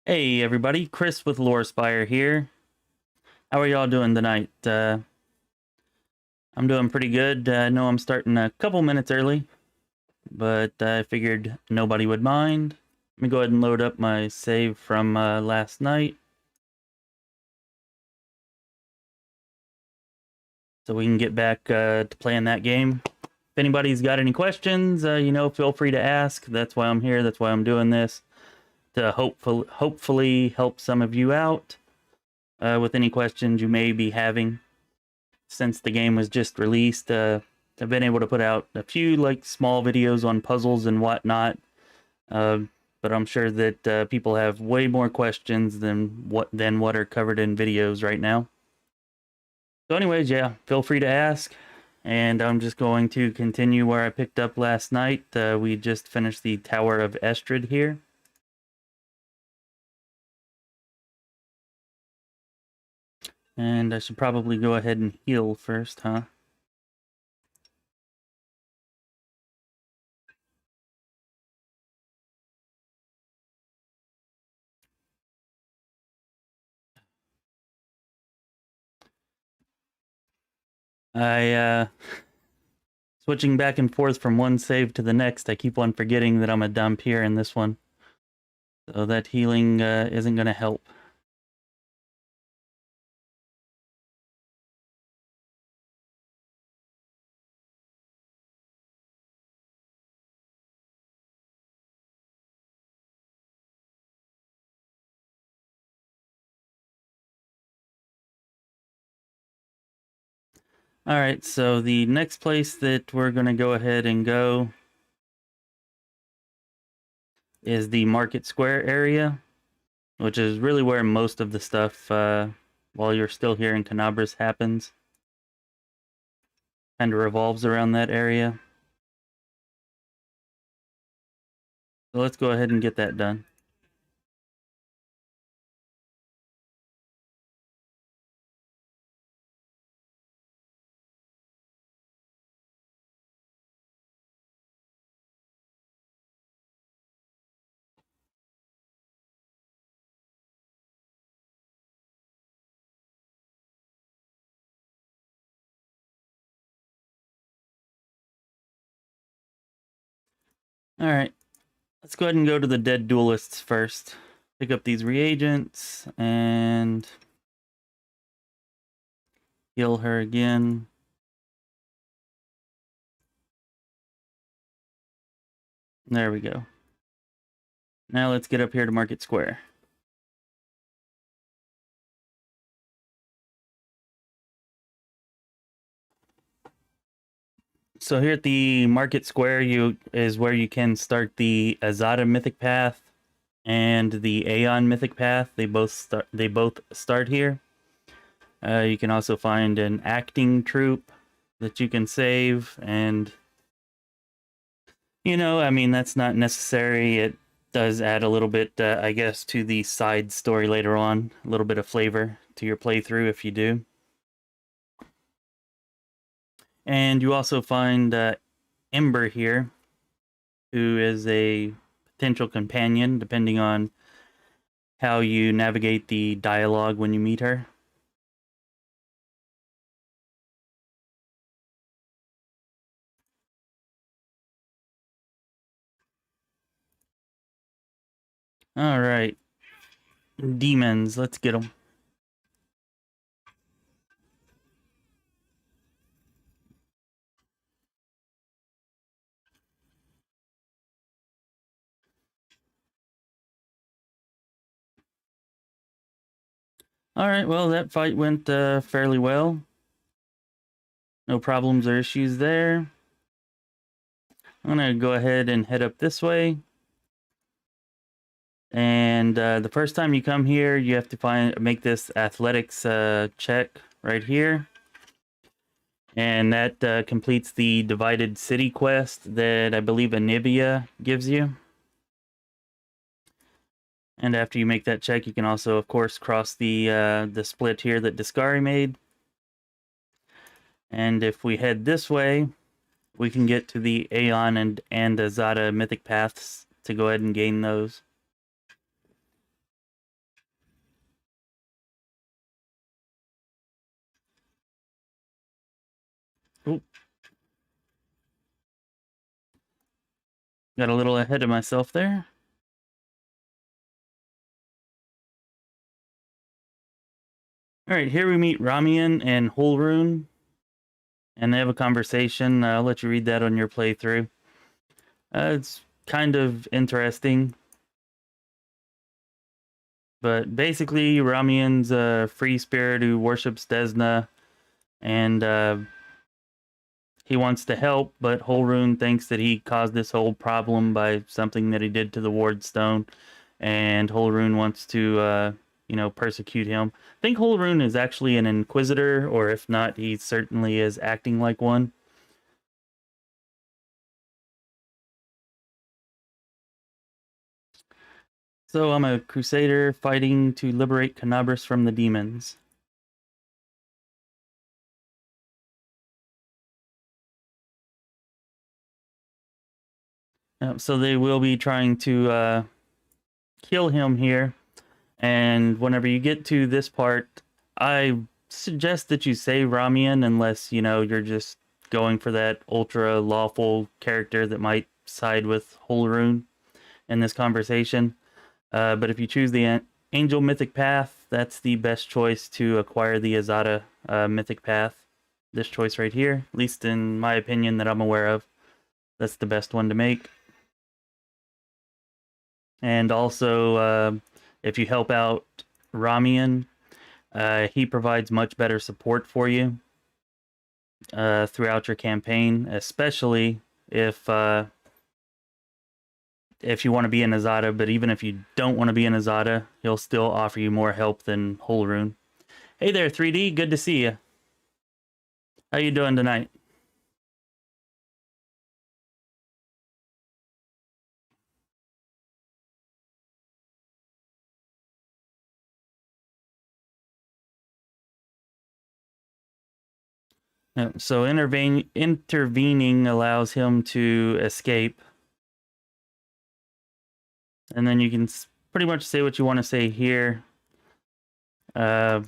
Hey everybody, Chris with Lore Spire here. How are y'all doing tonight? I'm doing pretty good. I know I'm starting a couple minutes early, but I figured nobody would mind. Let me go ahead and load up my save from last night, so we can get back to playing that game. If anybody's got any questions, feel free to ask. That's why I'm here. That's why I'm doing this, to hopefully help some of you out with any questions you may be having. Since the game was just released, I've been able to put out a few small videos on puzzles and whatnot, but I'm sure that people have way more questions than what are covered in videos right now. So anyways, yeah, feel free to ask, and I'm just going to continue where I picked up last night. We just finished the Tower of Estrid here. And I should probably go ahead and heal first, huh? Switching back and forth from one save to the next, I keep on forgetting that I'm a Dhampir in this one. So that healing isn't going to help. Alright, so the next place that we're going to go ahead and go is the Market Square area, which is really where most of the stuff, while you're still here in Canabras, happens. Kind of revolves around that area. So let's go ahead and get that done. Alright, let's go ahead and go to the Dead Duelists first. Pick up these reagents and heal her again. There we go. Now let's get up here to Market Square. So here at the Market Square, is where you can start the Azada Mythic Path and the Aeon Mythic Path. They both start here. You can also find an acting troupe that you can save, and I mean, that's not necessary. It does add a little bit, I guess, to the side story later on. A little bit of flavor to your playthrough if you do. And you also find Ember here, who is a potential companion, depending on how you navigate the dialogue when you meet her. All right. Demons, let's get them. All right, well, that fight went fairly well. No problems or issues there. I'm going to go ahead and head up this way. And the first time you come here, you have to make this athletics check right here. And that completes the Divided City quest that I believe Anibia gives you. And after you make that check, you can also, of course, cross the split here that Discari made. And if we head this way, we can get to the Aeon and Azada Mythic Paths to go ahead and gain those. Oop. Got a little ahead of myself there. Alright, here we meet Ramian and Holrune, and they have a conversation. I'll let you read that on your playthrough. It's kind of interesting. But basically, Ramian's a free spirit who worships Desna, and he wants to help, but Holrune thinks that he caused this whole problem by something that he did to the Ward Stone, and Holrune wants to, persecute him. I think Holrune is actually an Inquisitor, or if not, he certainly is acting like one. So I'm a Crusader fighting to liberate Canabras from the demons. So they will be trying to kill him here. And whenever you get to this part, I suggest that you say Ramian unless, you're just going for that ultra lawful character that might side with Holrune in this conversation. But if you choose the Angel Mythic Path, that's the best choice to acquire the Azada Mythic Path. This choice right here, at least in my opinion that I'm aware of, that's the best one to make. And also, if you help out Ramian, he provides much better support for you throughout your campaign, especially if you want to be an Azada. But even if you don't want to be an Azada, he'll still offer you more help than Holrune. Hey there, 3D. Good to see you. How you doing tonight? So intervening allows him to escape. And then you can pretty much say what you want to say here. But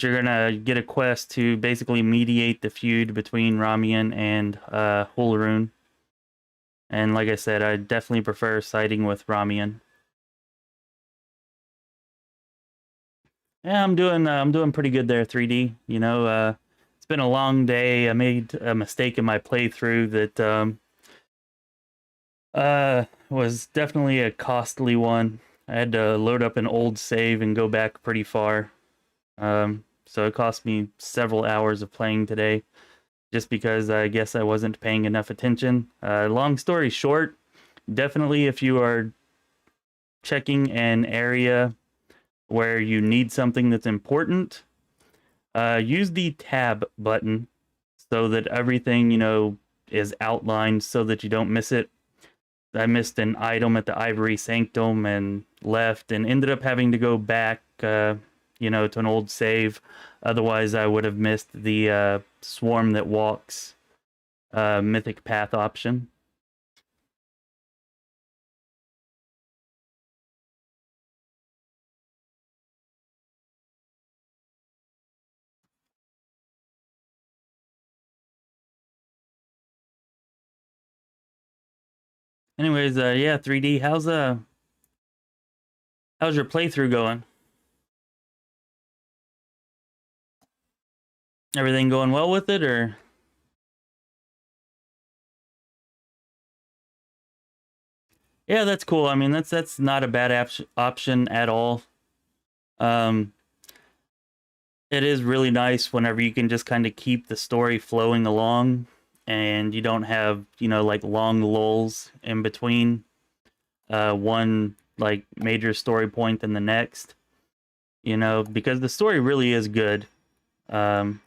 you're going to get a quest to basically mediate the feud between Ramian and Holrune. And like I said, I definitely prefer siding with Ramian. Yeah, I'm doing pretty good there, 3D. It's been a long day. I made a mistake in my playthrough that was definitely a costly one. I had to load up an old save and go back pretty far. So it cost me several hours of playing today, just because I guess I wasn't paying enough attention. Long story short, definitely if you are checking an area where you need something that's important, use the tab button so that everything, is outlined so that you don't miss it. I missed an item at the Ivory Sanctum and left and ended up having to go back, to an old save. Otherwise, I would have missed the Swarm That Walks Mythic Path option. Anyways, yeah, 3D, how's your playthrough going? Everything going well with it, or? Yeah, that's cool. I mean, that's not a bad option at all. Um, it is really nice whenever you can just kind of keep the story flowing along, and you don't have, like long lulls in between one like major story point and the next. Because the story really is good. Um,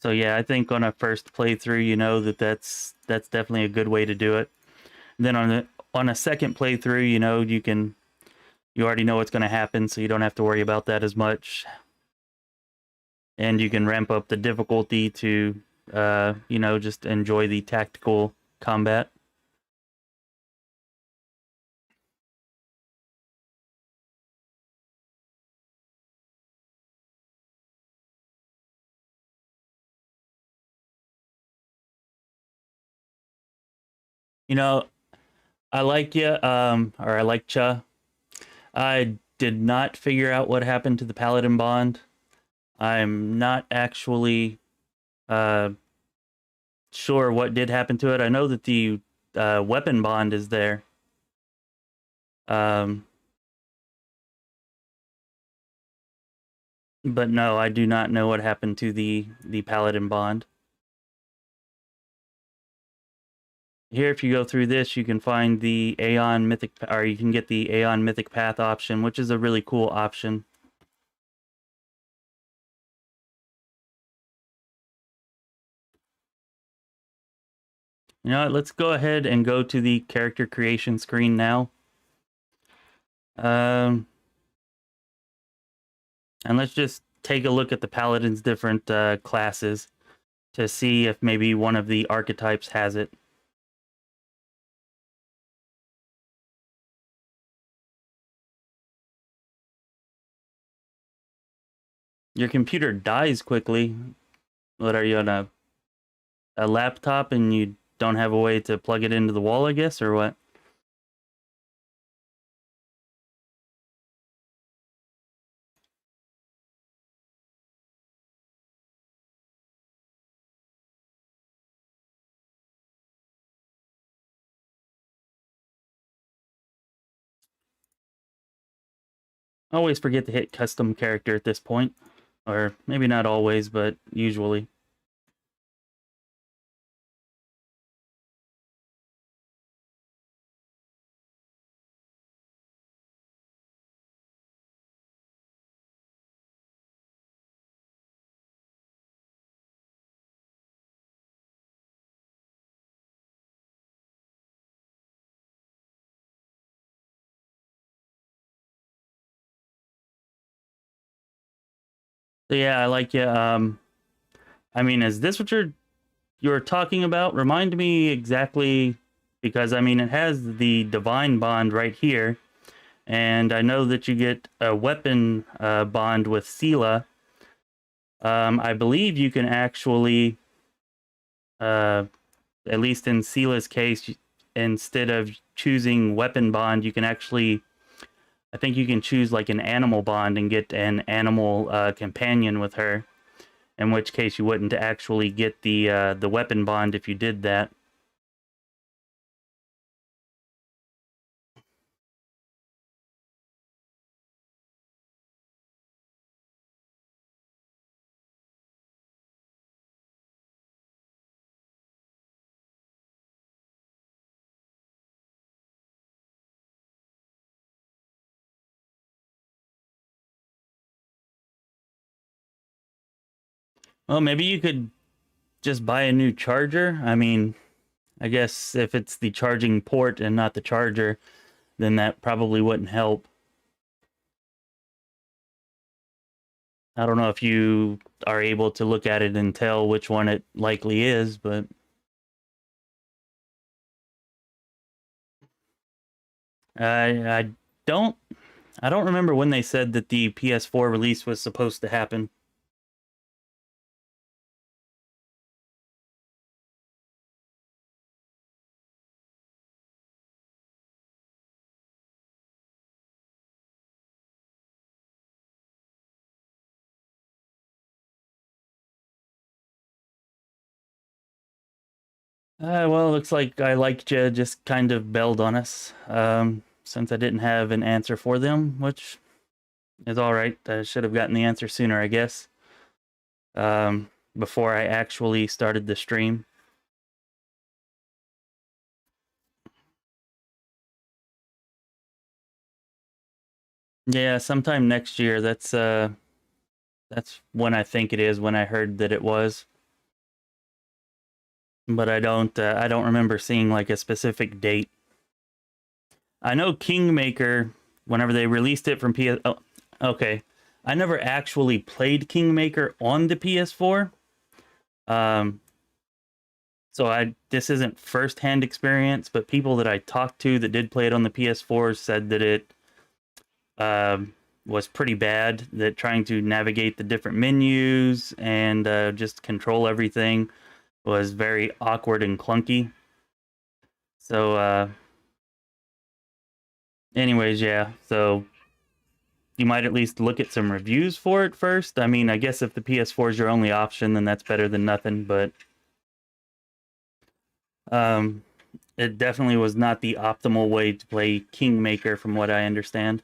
so yeah, I think on a first playthrough, that's definitely a good way to do it. Then on a second playthrough, you already know what's going to happen, so you don't have to worry about that as much. And you can ramp up the difficulty to, just enjoy the tactical combat. You know, I like you, or I like Cha. I did not figure out what happened to the Paladin Bond. I'm not actually uh, sure what did happen to it. I know that the weapon bond is there. Um, but no, I do not know what happened to the Paladin bond. Here, if you go through this, you can find the Aeon Mythic, or you can get the Aeon Mythic Path option, which is a really cool option. You know what, let's go ahead and go to the character creation screen now. And let's just take a look at the Paladin's different classes to see if maybe one of the archetypes has it. Your computer dies quickly. What are you on a laptop and you don't have a way to plug it into the wall, I guess, or what? I always forget to hit custom character at this point. Or maybe not always, but usually. So yeah, I like you. I mean, is this what you're talking about? Remind me exactly, because I mean it has the divine bond right here, and I know that you get a weapon bond with Sela. I believe you can actually, uh, at least in Sela's case, instead of choosing weapon bond, you can actually, I think you can choose like an animal bond and get an animal companion with her. In which case, you wouldn't actually get the weapon bond if you did that. Well, maybe you could just buy a new charger. I mean, I guess if it's the charging port and not the charger, then that probably wouldn't help. I don't know if you are able to look at it and tell which one it likely is, but I don't I don't remember when they said that the PS4 release was supposed to happen. Well, looks like I liked you just kind of bailed on us. Since I didn't have an answer for them, which is all right. I should have gotten the answer sooner, I guess. Before I actually started the stream. Yeah, sometime next year. That's when I think it is. When I heard that it was, but I don't remember seeing like a specific date. I know Kingmaker, whenever they released it from PS. Oh, okay. I never actually played Kingmaker on the PS4. Um, so this isn't firsthand experience, but people that I talked to that did play it on the PS4 said that it was pretty bad. That trying to navigate the different menus and just control everything was very awkward and clunky. So, anyways, yeah. So you might at least look at some reviews for it first. I mean, I guess if the PS4 is your only option, then that's better than nothing. But um, it definitely was not the optimal way to play Kingmaker, from what I understand.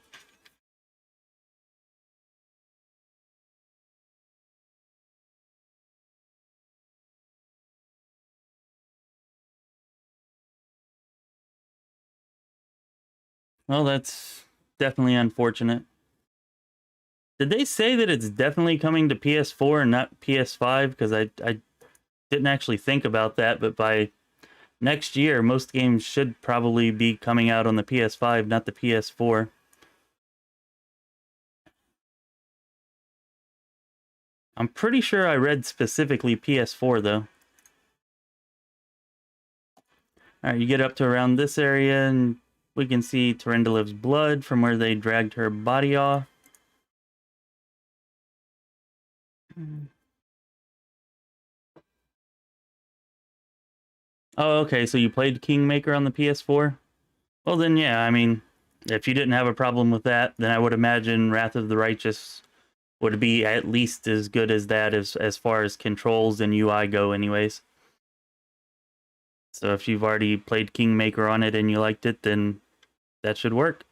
Well, that's definitely unfortunate. Did they say that it's definitely coming to PS4 and not PS5? Because I didn't actually think about that, but by next year, most games should probably be coming out on the PS5, not the PS4. I'm pretty sure I read specifically PS4, though. Alright, you get up to around this area, and we can see Terendiliv's blood from where they dragged her body off. Oh, okay, so you played Kingmaker on the PS4? Well, then, yeah, I mean, if you didn't have a problem with that, then I would imagine Wrath of the Righteous would be at least as good as that as far as controls and UI go, anyways. So if you've already played Kingmaker on it and you liked it, then that should work.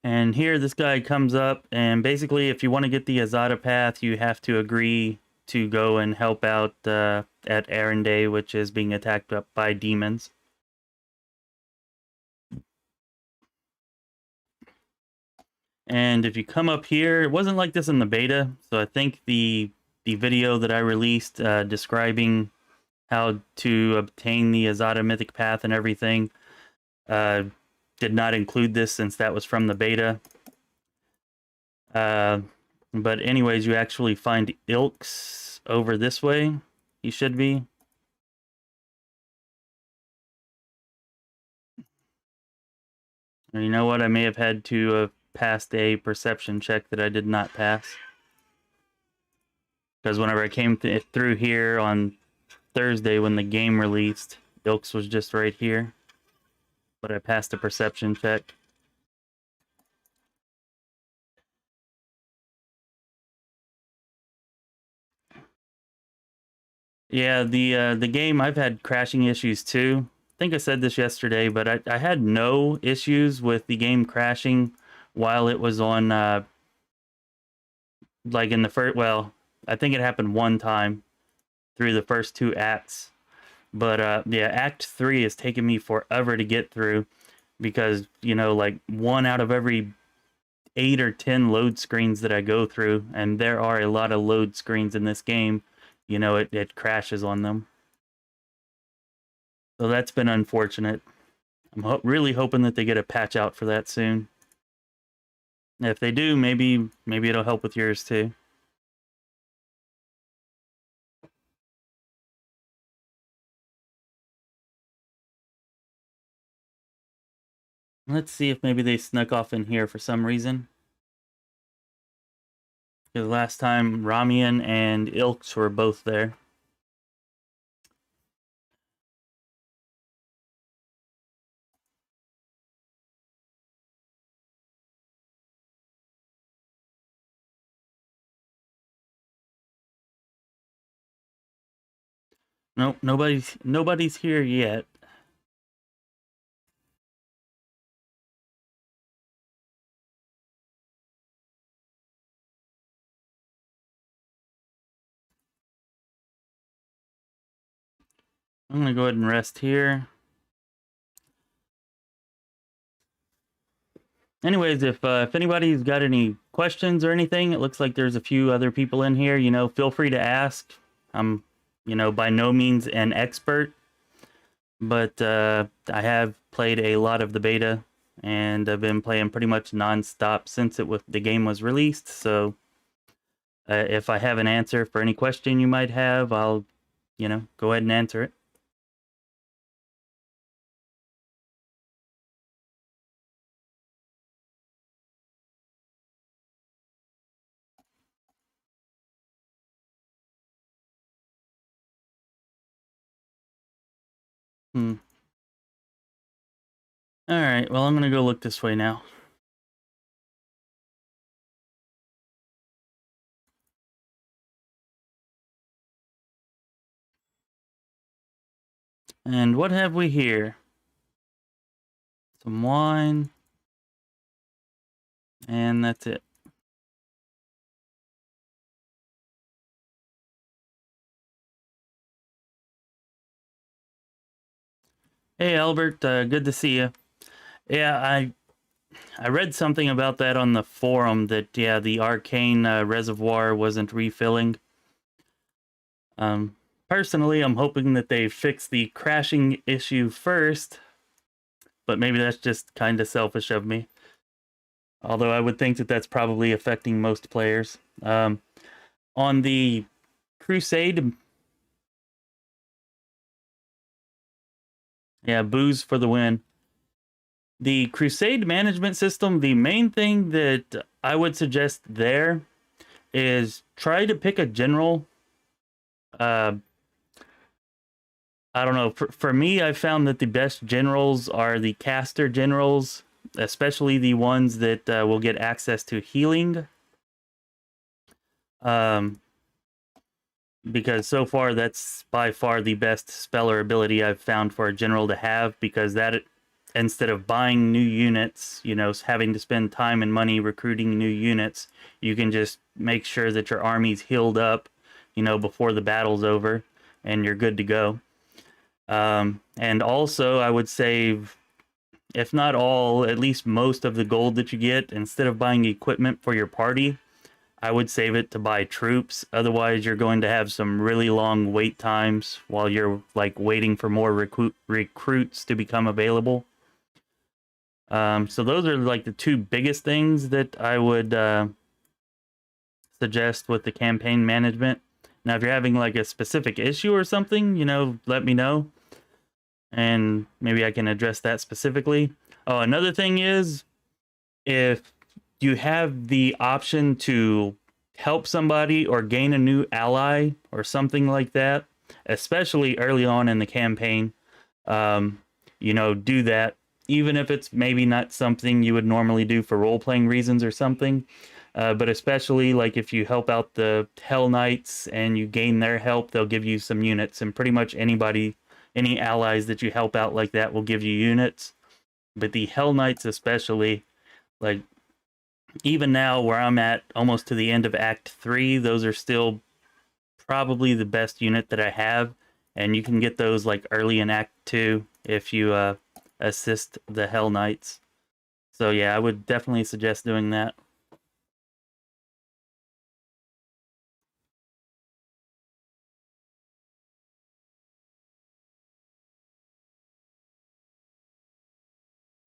And here this guy comes up, and basically if you want to get the Azada path, you have to agree to go and help out at Arendelle, which is being attacked up by demons. And if you come up here, it wasn't like this in the beta, so I think the video that I released describing how to obtain the Azada Mythic Path and everything did not include this, since that was from the beta. But anyways, you actually find Ilks over this way. He should be. Or you know what? I may have had to have passed a perception check that I did not pass. Because whenever I came through here on Thursday when the game released, Ilks was just right here. But I passed a perception check. Yeah, the game, I've had crashing issues too. I think I said this yesterday, but I had no issues with the game crashing while it was on like in the first, well, I think it happened one time through the first two acts. But yeah, Act 3 has taken me forever to get through because, you know, like 1 out of every 8 or 10 load screens that I go through, and there are a lot of load screens in this game, you know, it crashes on them. So that's been unfortunate. I'm really hoping that they get a patch out for that soon. If they do, maybe it'll help with yours too. Let's see if maybe they snuck off in here for some reason. Because last time Ramian and Ilks were both there. Nope, nobody's here yet. I'm gonna go ahead and rest here. Anyways, if anybody's got any questions or anything, it looks like there's a few other people in here. You know, feel free to ask. I'm, you know, by no means an expert, but I have played a lot of the beta, and I've been playing pretty much nonstop since the game was released. So if I have an answer for any question you might have, I'll, you know, go ahead and answer it. Alright, well, I'm gonna go look this way now. And what have we here? Some wine. And that's it. Hey, Albert, good to see you. Yeah, I read something about that on the forum that, yeah, the arcane reservoir wasn't refilling. Personally, I'm hoping that they fix the crashing issue first, but maybe that's just kind of selfish of me. Although I would think that that's probably affecting most players. On the Crusade, yeah, booze for the win. The Crusade management system, the main thing that I would suggest there is try to pick a general. I don't know. For me, I found that the best generals are the caster generals, especially the ones that will get access to healing. Um, because so far that's by far the best speller ability I've found for a general to have, because that, instead of buying new units, you know, having to spend time and money recruiting new units, you can just make sure that your army's healed up, you know, before the battle's over, and you're good to go. And also, I would save, if not all, at least most of the gold that you get. Instead of buying equipment for your party, I would save it to buy troops. Otherwise, you're going to have some really long wait times while you're like waiting for more recruits to become available. So those are like the two biggest things that I would suggest with the campaign management. Now, if you're having like a specific issue or something, you know, let me know, and maybe I can address that specifically. Oh, another thing is, if you have the option to help somebody or gain a new ally or something like that, especially early on in the campaign, you know, do that. Even if it's maybe not something you would normally do for role-playing reasons or something. But especially like if you help out the Hell Knights and you gain their help, they'll give you some units. And pretty much anybody, any allies that you help out like that will give you units. But the Hell Knights especially, like even now where I'm at almost to the end of Act 3, those are still probably the best unit that I have. And you can get those like early in Act 2 if you assist the Hell Knights. So yeah, I would definitely suggest doing that.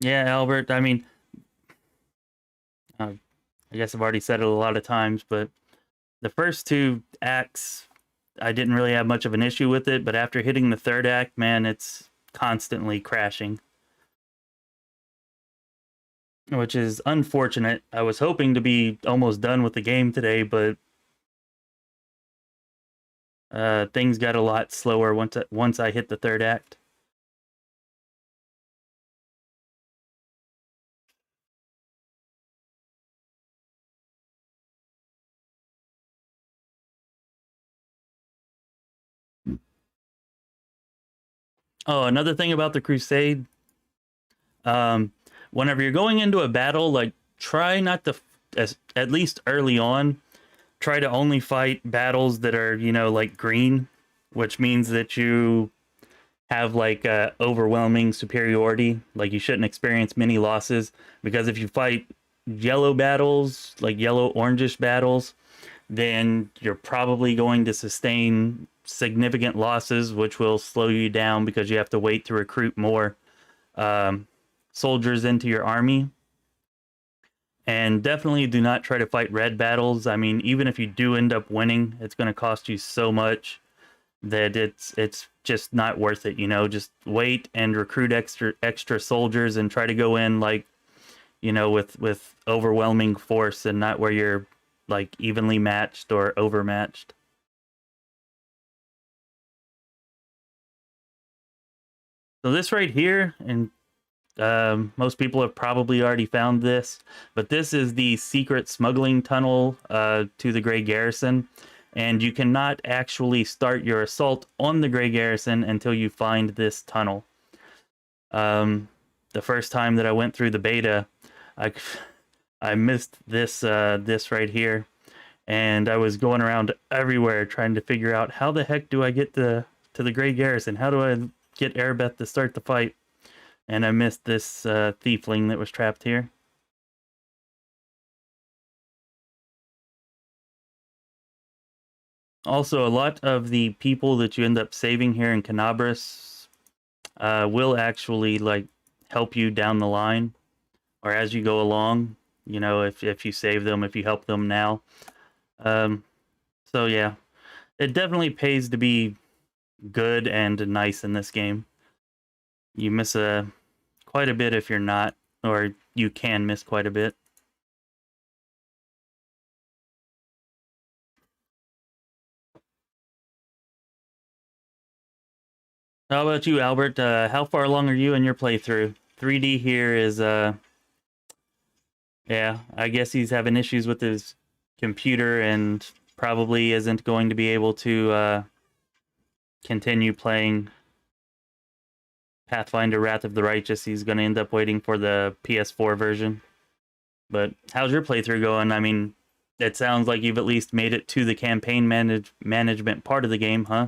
Yeah, Albert, I mean, uh, I guess I've already said it a lot of times, but the first two acts, I didn't really have much of an issue with it, but after hitting the third act, man, it's constantly crashing, which is unfortunate. I was hoping to be almost done with the game today, but things got a lot slower once I hit the third act. Oh, another thing about the Crusade, um, whenever you're going into a battle, like try not to, at least early on, try to only fight battles that are, you know, like green, which means that you have like overwhelming superiority. Like you shouldn't experience many losses, because if you fight yellow battles, like yellow orangish battles, then you're probably going to sustain significant losses, which will slow you down because you have to wait to recruit more um, soldiers into your army. And definitely do not try to fight red battles. I mean, even if you do end up winning, it's going to cost you so much that it's just not worth it. You know, just wait and recruit extra soldiers and try to go in like, you know, with overwhelming force, and not where you're like evenly matched or overmatched. So this right here, and most people have probably already found this, but this is the secret smuggling tunnel to the Grey Garrison, and you cannot actually start your assault on the Grey Garrison until you find this tunnel. The first time that I went through the beta, I missed this right here, and I was going around everywhere trying to figure out how the heck do I get to the Grey Garrison? How do I get Airbeth to start the fight? And I missed this thiefling that was trapped here. Also, a lot of the people that you end up saving here in Canabras will actually like help you down the line or as you go along. You know, if you save them, if you help them now. So yeah, it definitely pays to be good and nice in this game. You miss quite a bit if you're not, or you can miss quite a bit. How about you, Albert? How far along are you in your playthrough? 3D here is, yeah, I guess he's having issues with his computer and probably isn't going to be able to continue playing Pathfinder Wrath of the Righteous. He's going to end up waiting for the PS4 version. But how's your playthrough going? I mean, it sounds like you've at least made it to the campaign management part of the game, huh?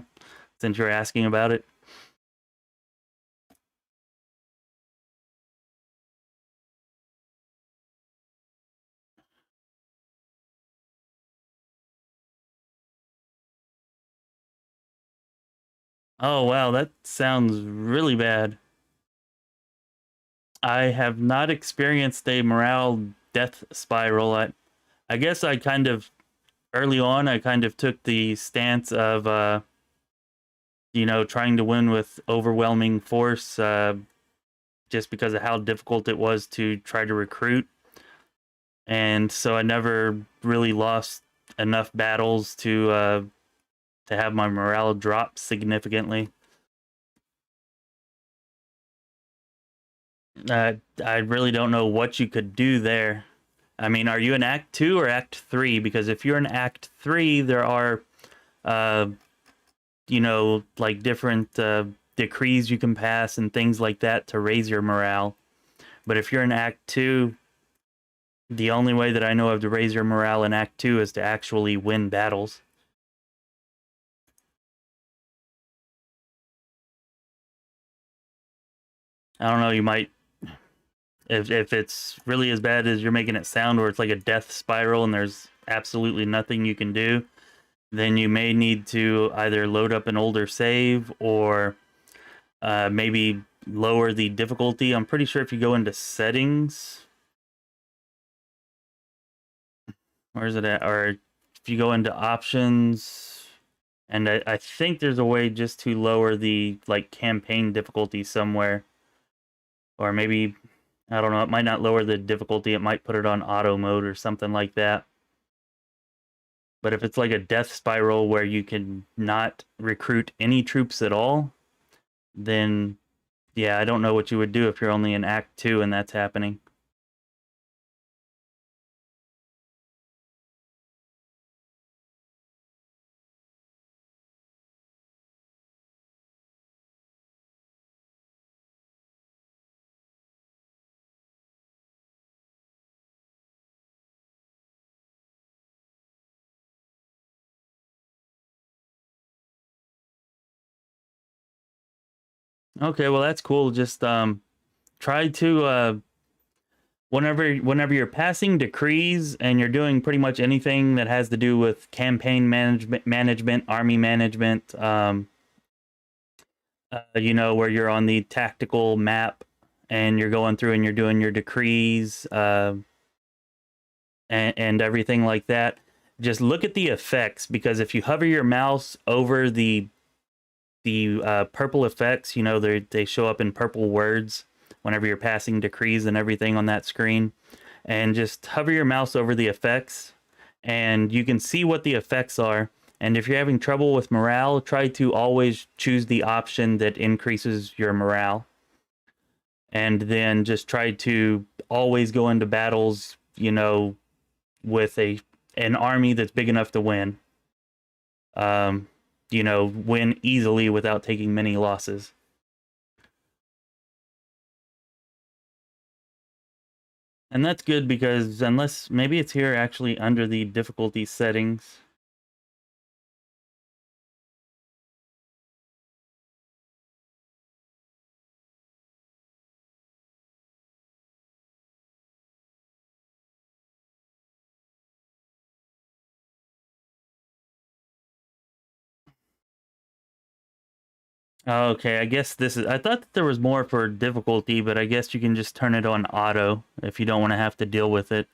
Since you're asking about it. Oh, wow, that sounds really bad. I have not experienced a morale death spiral. I guess I kind of, early on, I kind of took the stance of, you know, trying to win with overwhelming force, just because of how difficult it was to try to recruit. And so I never really lost enough battles to have my morale drop significantly. I really don't know what you could do there. I mean, are you in Act 2 or Act 3? Because if you're in Act 3, there are, uh, you know, like different decrees you can pass and things like that to raise your morale. But if you're in Act 2, the only way that I know of to raise your morale in Act 2 is to actually win battles. I don't know, you might, if it's really as bad as you're making it sound, where it's like a death spiral and there's absolutely nothing you can do, then you may need to either load up an older save or maybe lower the difficulty. I'm pretty sure if you go into settings, where's it at? Or if you go into options, and I think there's a way just to lower the like campaign difficulty somewhere. Or maybe, I don't know, it might not lower the difficulty, it might put it on auto mode or something like that. But if it's like a death spiral where you can not recruit any troops at all, then yeah, I don't know what you would do if you're only in Act 2 and that's happening. Okay, well that's cool. Just try to whenever you're passing decrees and you're doing pretty much anything that has to do with campaign management, army management, you know, where you're on the tactical map and you're going through and you're doing your decrees, and everything like that. Just look at the effects, because if you hover your mouse over the purple effects, you know, they show up in purple words whenever you're passing decrees and everything on that screen. And just hover your mouse over the effects, and you can see what the effects are. And if you're having trouble with morale, try to always choose the option that increases your morale. And then just try to always go into battles, you know, with an army that's big enough to win. You know, win easily without taking many losses. And that's good because unless maybe it's here actually under the difficulty settings. Okay, I guess this is. I thought that there was more for difficulty, but I guess you can just turn it on auto if you don't want to have to deal with it.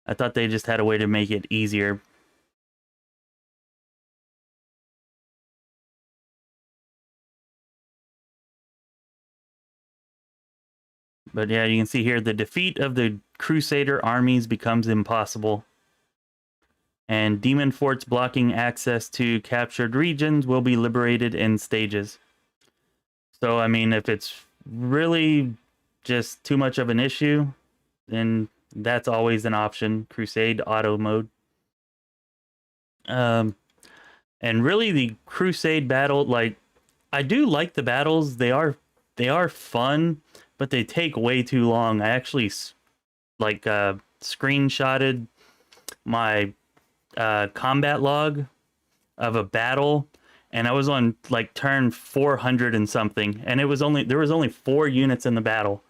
I thought they just had a way to make it easier. But yeah, you can see here the defeat of the Crusader armies becomes impossible. And demon forts blocking access to captured regions will be liberated in stages. So, I mean, if it's really just too much of an issue, then that's always an option. Crusade auto mode. And really the Crusade battle, like, I do like the battles. They are fun, but they take way too long. I actually like screenshotted my combat log of a battle, and I was on like turn 400 and something, and there was only 4 units in the battle,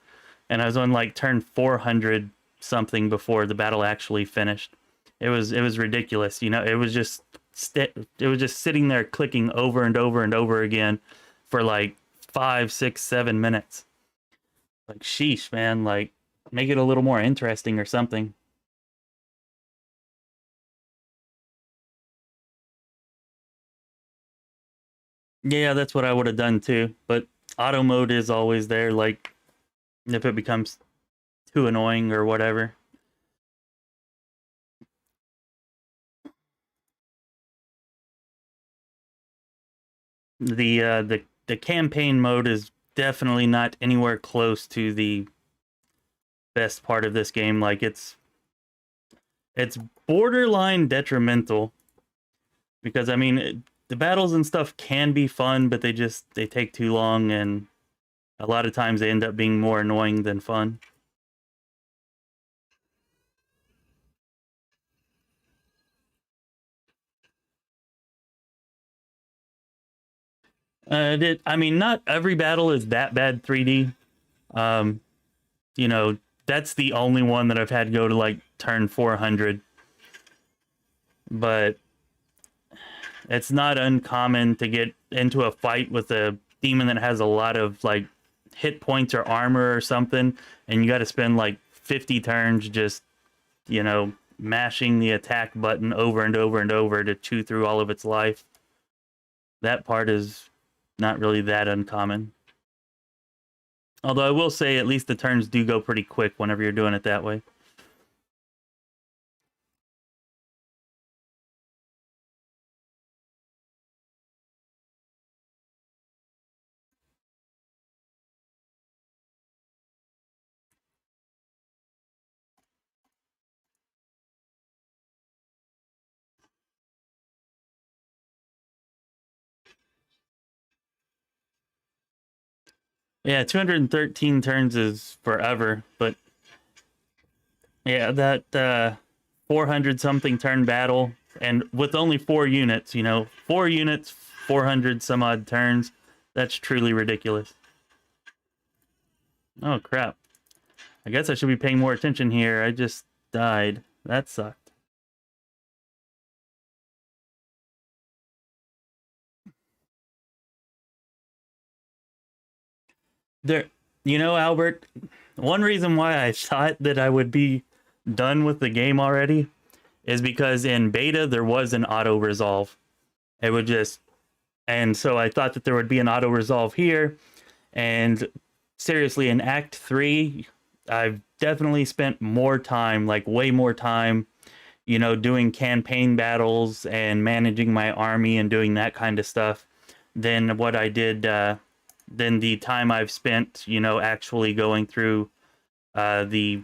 and I was on like turn 400 something before the battle actually finished. It was ridiculous, you know. It was just sitting there clicking over and over and over again for like 5, 6, 7 minutes. Like, sheesh, man. Like, make it a little more interesting or something. Yeah, that's what I would have done too. But auto mode is always there. Like, if it becomes too annoying or whatever. The campaign mode is definitely not anywhere close to the best part of this game. Like, it's borderline detrimental because I mean the battles and stuff can be fun, but they take too long, and a lot of times they end up being more annoying than fun. I mean, not every battle is that bad 3D. Um, you know, that's the only one that I've had go to like turn 400. But it's not uncommon to get into a fight with a demon that has a lot of like hit points or armor or something, and you got to spend like 50 turns just, you know, mashing the attack button over and over and over to chew through all of its life. That part is not really that uncommon. Although I will say at least the turns do go pretty quick whenever you're doing it that way. Yeah, 213 turns is forever, but yeah, that 400 something turn battle, and with only 4 units, you know, 4 units, 400 some odd turns, that's truly ridiculous. Oh crap. I guess I should be paying more attention here. I just died. That sucked. There, you know, Albert, one reason why I thought that I would be done with the game already is because in beta there was an auto resolve. It would just, and so I thought that there would be an auto resolve here. And seriously, in Act 3, I've definitely spent more time, like way more time, doing campaign battles and managing my army and doing that kind of stuff than what I did, than the time I've spent, actually going through the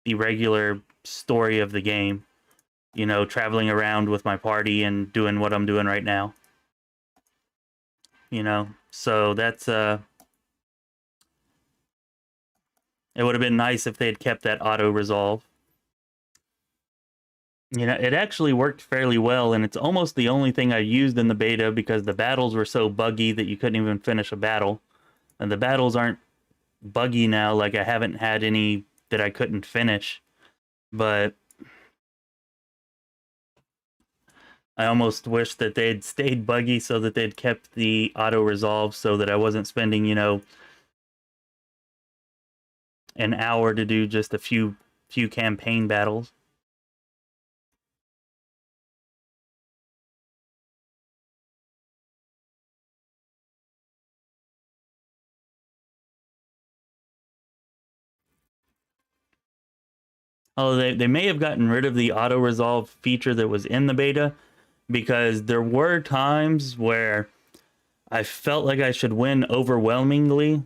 regular story of the game, traveling around with my party and doing what I'm doing right now. So that's it would have been nice if they'd kept that auto resolve. It actually worked fairly well, and it's almost the only thing I used in the beta because the battles were so buggy that you couldn't even finish a battle. And the battles aren't buggy now, like I haven't had any that I couldn't finish. But I almost wish that they'd stayed buggy so that they'd kept the auto resolve so that I wasn't spending, an hour to do just a few campaign battles. Oh, they may have gotten rid of the auto resolve feature that was in the beta, because there were times where I felt like I should win overwhelmingly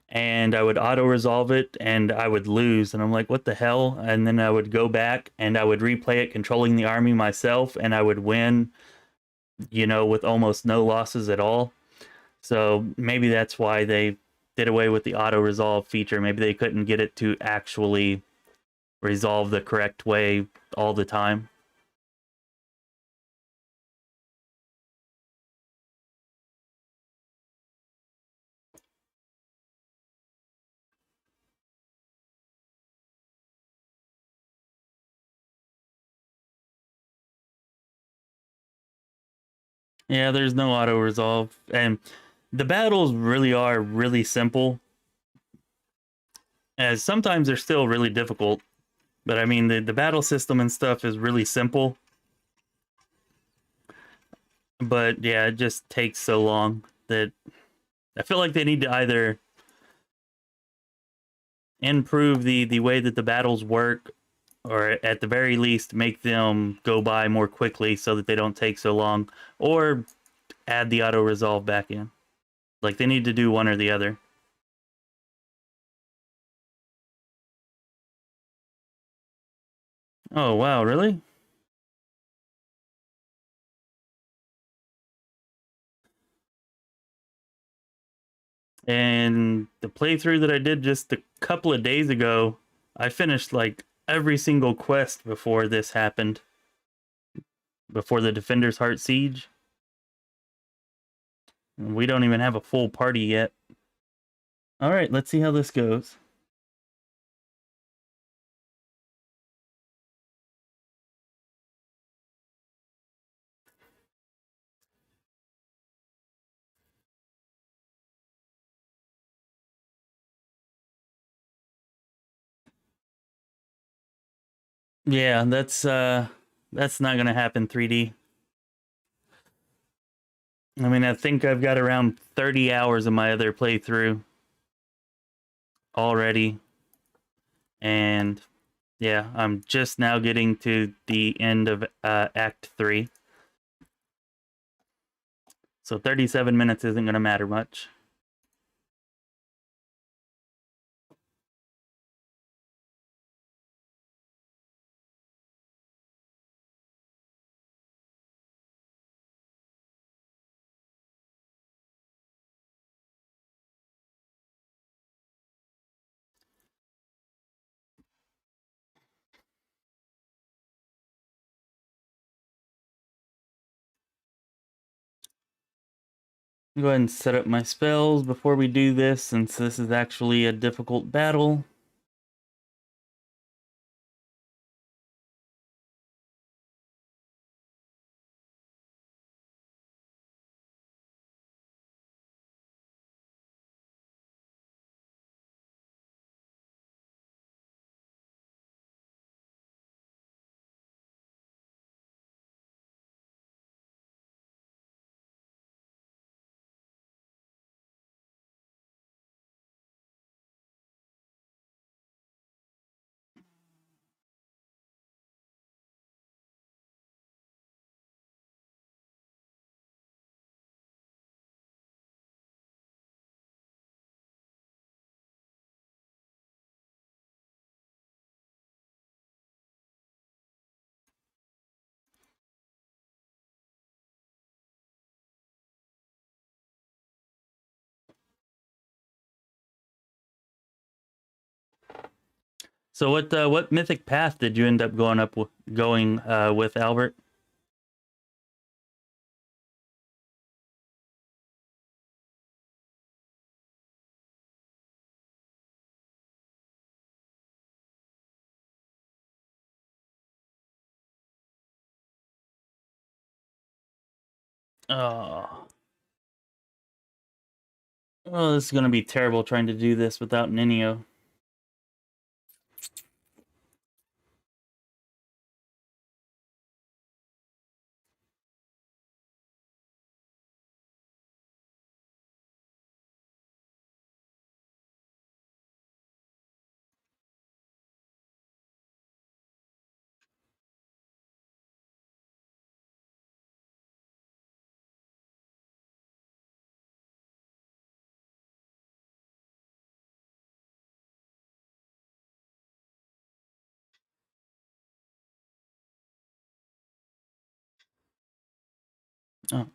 and I would auto resolve it and I would lose, and I'm like, what the hell? And then I would go back and I would replay it controlling the army myself and I would win, with almost no losses at all. So maybe that's why they did away with the auto resolve feature. Maybe they couldn't get it to actually resolve the correct way all the time. Yeah, there's no auto resolve, and the battles really are really simple. As sometimes they're still really difficult, but I mean the battle system and stuff is really simple. But yeah, it just takes so long that I feel like they need to either improve the way that the battles work, or at the very least make them go by more quickly so that they don't take so long, or add the auto resolve back in. Like, they need to do one or the other. Oh wow, really? And the playthrough that I did just a couple of days ago, I finished like every single quest before this happened, before the Defender's Heart Siege. We don't even have a full party yet. All right, let's see how this goes. Yeah, that's not gonna happen 3D. I mean, I think I've got around 30 hours of my other playthrough already, and yeah, I'm just now getting to the end of Act 3. So 37 minutes isn't going to matter much. Go ahead and set up my spells before we do this, since this is actually a difficult battle. So what mythic path did you end up going with, Albert? Oh, oh, this is gonna be terrible trying to do this without Ninio. Oh,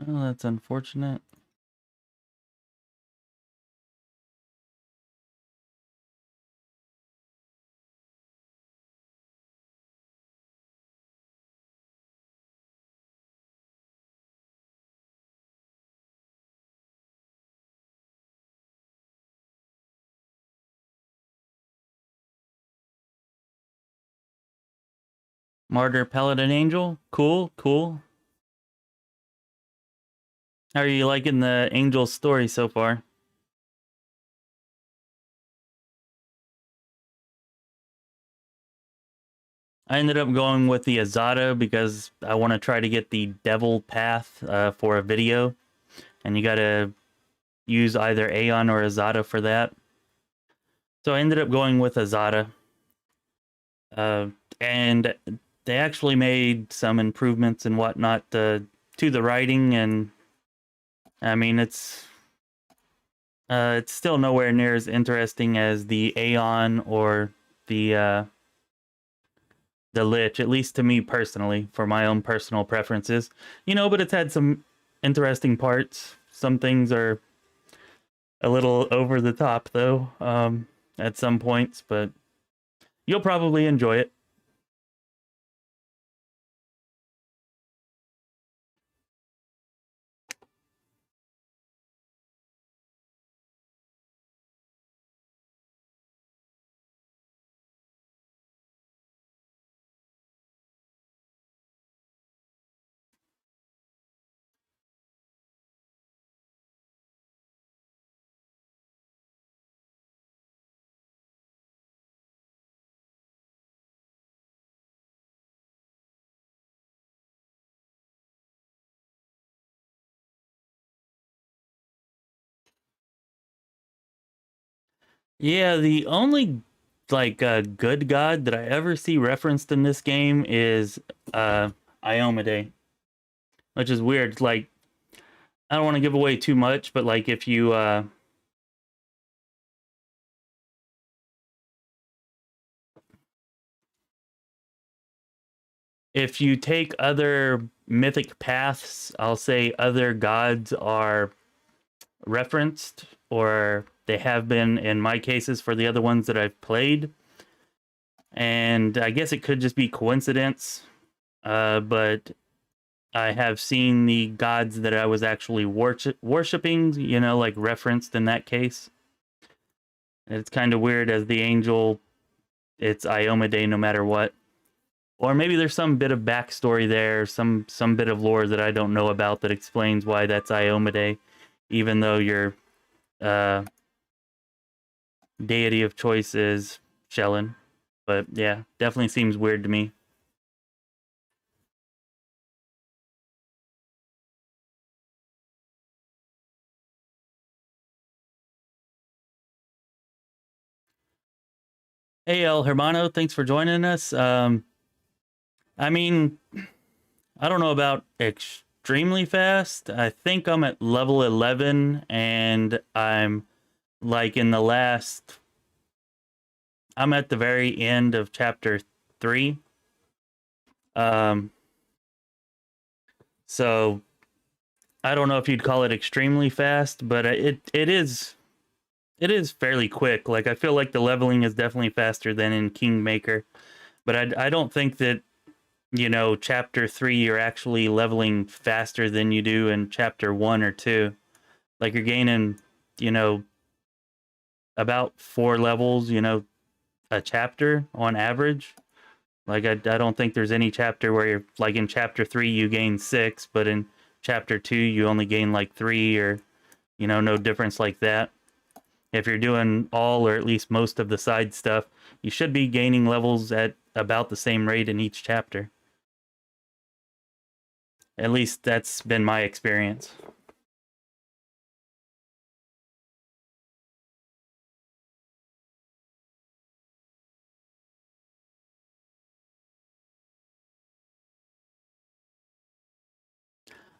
oh, that's unfortunate. Martyr, Paladin, Angel. Cool, cool. How are you liking the Angel story so far? I ended up going with the Azada because I want to try to get the Devil Path for a video, and you gotta use either Aeon or Azada for that. So I ended up going with Azada, uh, and they actually made some improvements and whatnot to the writing, and I mean it's still nowhere near as interesting as the Aeon or the the Lich, at least to me personally, for my own personal preferences. But it's had some interesting parts. Some things are a little over the top, though, at some points, but you'll probably enjoy it. Yeah, the only good god that I ever see referenced in this game is uh Iomade, which is weird. Like, I don't want to give away too much, but like if you take other mythic paths, I'll say other gods are referenced, or they have been in my cases for the other ones that I've played. And I guess it could just be coincidence, but I have seen the gods that I was actually worshiping, like referenced in that case. It's kind of weird as the angel, it's Iomade no matter what. Or maybe there's some bit of backstory there, some bit of lore that I don't know about that explains why that's Iomade, even though your uh, deity of choice is Shellin. But yeah, definitely seems weird to me. Hey, El Hermano, thanks for joining us. I mean, I don't know about extremely fast. I think I'm at level 11, and I'm like in the last, I'm at the very end of chapter 3. Um, so I don't know if you'd call it extremely fast, but it is fairly quick. Like I feel like the leveling is definitely faster than in Kingmaker, but I don't think that chapter 3 you're actually leveling faster than you do in chapter 1 or 2. Like you're gaining you know about 4 levels a chapter on average. Like I don't think there's any chapter where you're like in chapter 3 you gain 6, but in chapter 2 you only gain like 3, or no difference like that. If you're doing all or at least most of the side stuff, you should be gaining levels at about the same rate in each chapter. At least that's been my experience.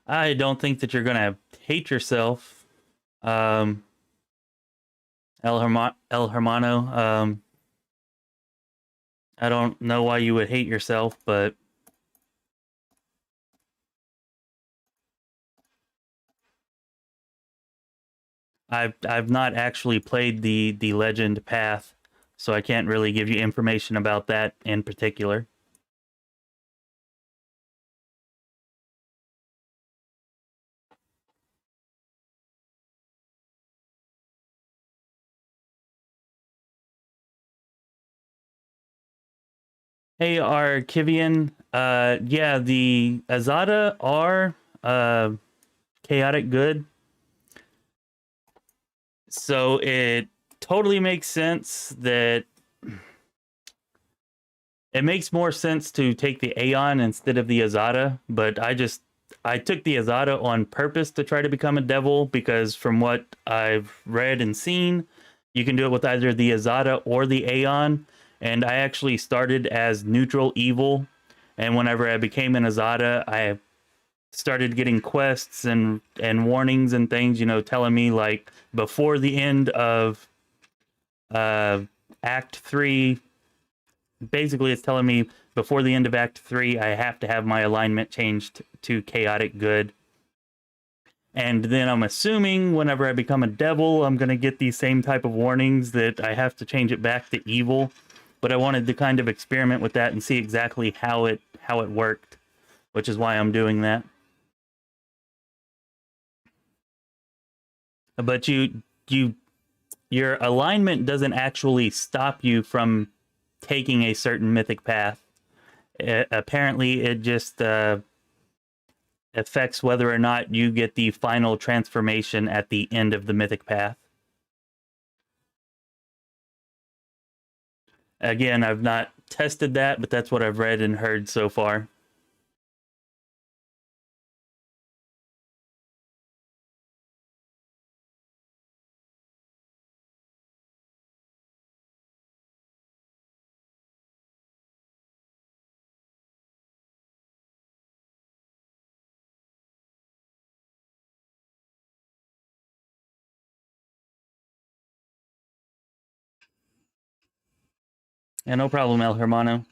I don't think that you're gonna hate yourself, um, El Hermano. I don't know why you would hate yourself, but I've not actually played the Legend Path, so I can't really give you information about that in particular. Hey, Arkivian. Yeah, the Azada are chaotic good, so it totally makes sense that it makes more sense to take the Aeon instead of the Azada, but I took the Azada on purpose to try to become a devil because from what I've read and seen, you can do it with either the Azada or the Aeon. And I actually started as neutral evil, and whenever I became an Azada, I started getting quests and warnings and things, telling me like before the end of uh Act 3. Basically it's telling me before the end of Act 3 I have to have my alignment changed to chaotic good. And then I'm assuming whenever I become a devil I'm going to get these same type of warnings that I have to change it back to evil. But I wanted to kind of experiment with that and see exactly how it worked, which is why I'm doing that. But you your alignment doesn't actually stop you from taking a certain mythic path. Apparently it just affects whether or not you get the final transformation at the end of the mythic path. Again, I've not tested that, but that's what I've read and heard so far. Yeah, no problem, El Hermano.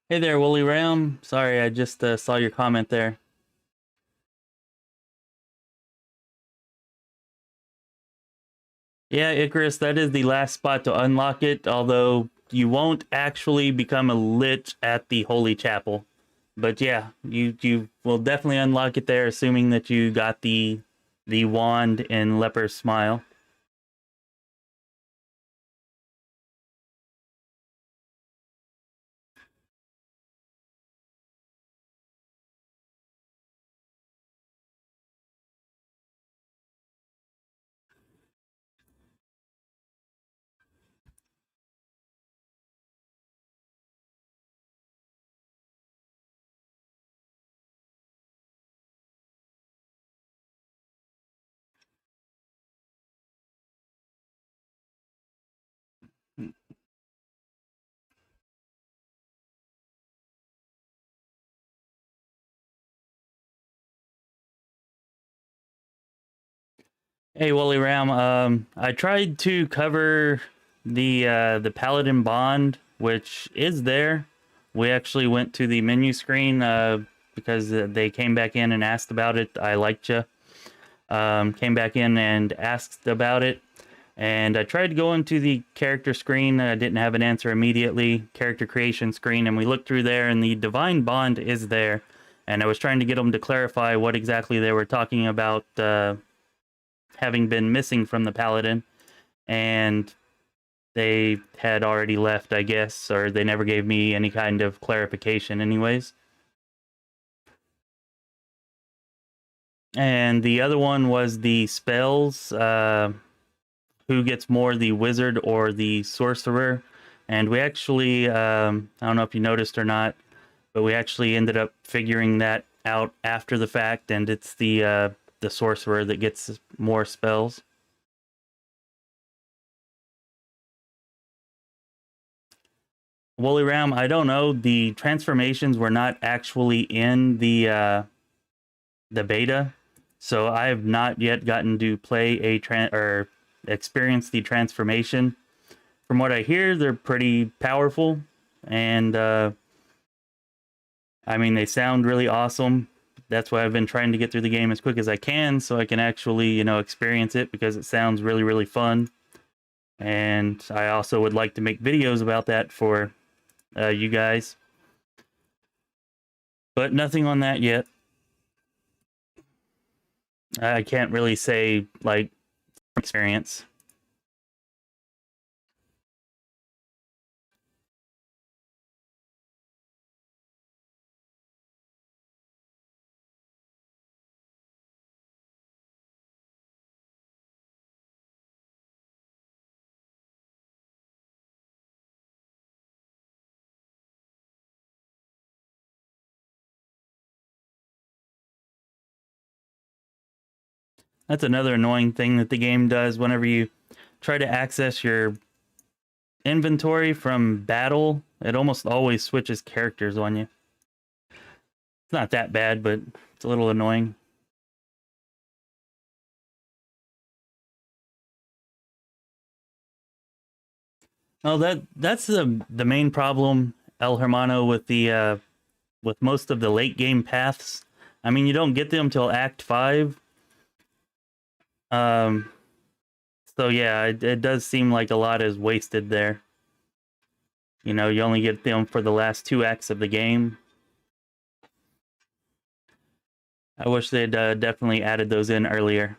Hey there, Wooly Ram. Sorry, I just saw your comment there. Yeah, Icarus, that is the last spot to unlock it, although you won't actually become a lich at the Holy Chapel. But yeah, you will definitely unlock it there, assuming that you got the wand in Leper's Smile. Hey, Wooly Ram. I tried to cover the Paladin Bond, which is there. We actually went to the menu screen because they came back in and asked about it. I liked you. Came back in and asked about it, and I tried to go into the character screen. I didn't have an answer immediately. Character creation screen, and we looked through there, and the Divine Bond is there. And I was trying to get them to clarify what exactly they were talking about. Having been missing from the Paladin, and they had already left, I guess, or they never gave me any kind of clarification anyways. And the other one was the spells, who gets more, the wizard or the sorcerer. And we actually, I don't know if you noticed or not, but we actually ended up figuring that out after the fact, and it's the sorcerer that gets more spells. Woolly Ram, I don't know. The transformations were not actually in the beta, so I have not yet gotten to play or experience the transformation. From what I hear, they're pretty powerful, and I mean, they sound really awesome. That's why I've been trying to get through the game as quick as I can, so I can actually, experience it, because it sounds really, really fun. And I also would like to make videos about that for you guys, but nothing on that yet. I can't really say like experience. That's another annoying thing that the game does whenever you try to access your inventory from battle. It almost always switches characters on you. It's not that bad, but it's a little annoying. Oh, that's the main problem, El Hermano, with the with most of the late game paths. I mean, you don't get them till Act 5. Um, so yeah, it does seem like a lot is wasted there. You only get them for the last 2 acts of the game. I wish they'd definitely added those in earlier.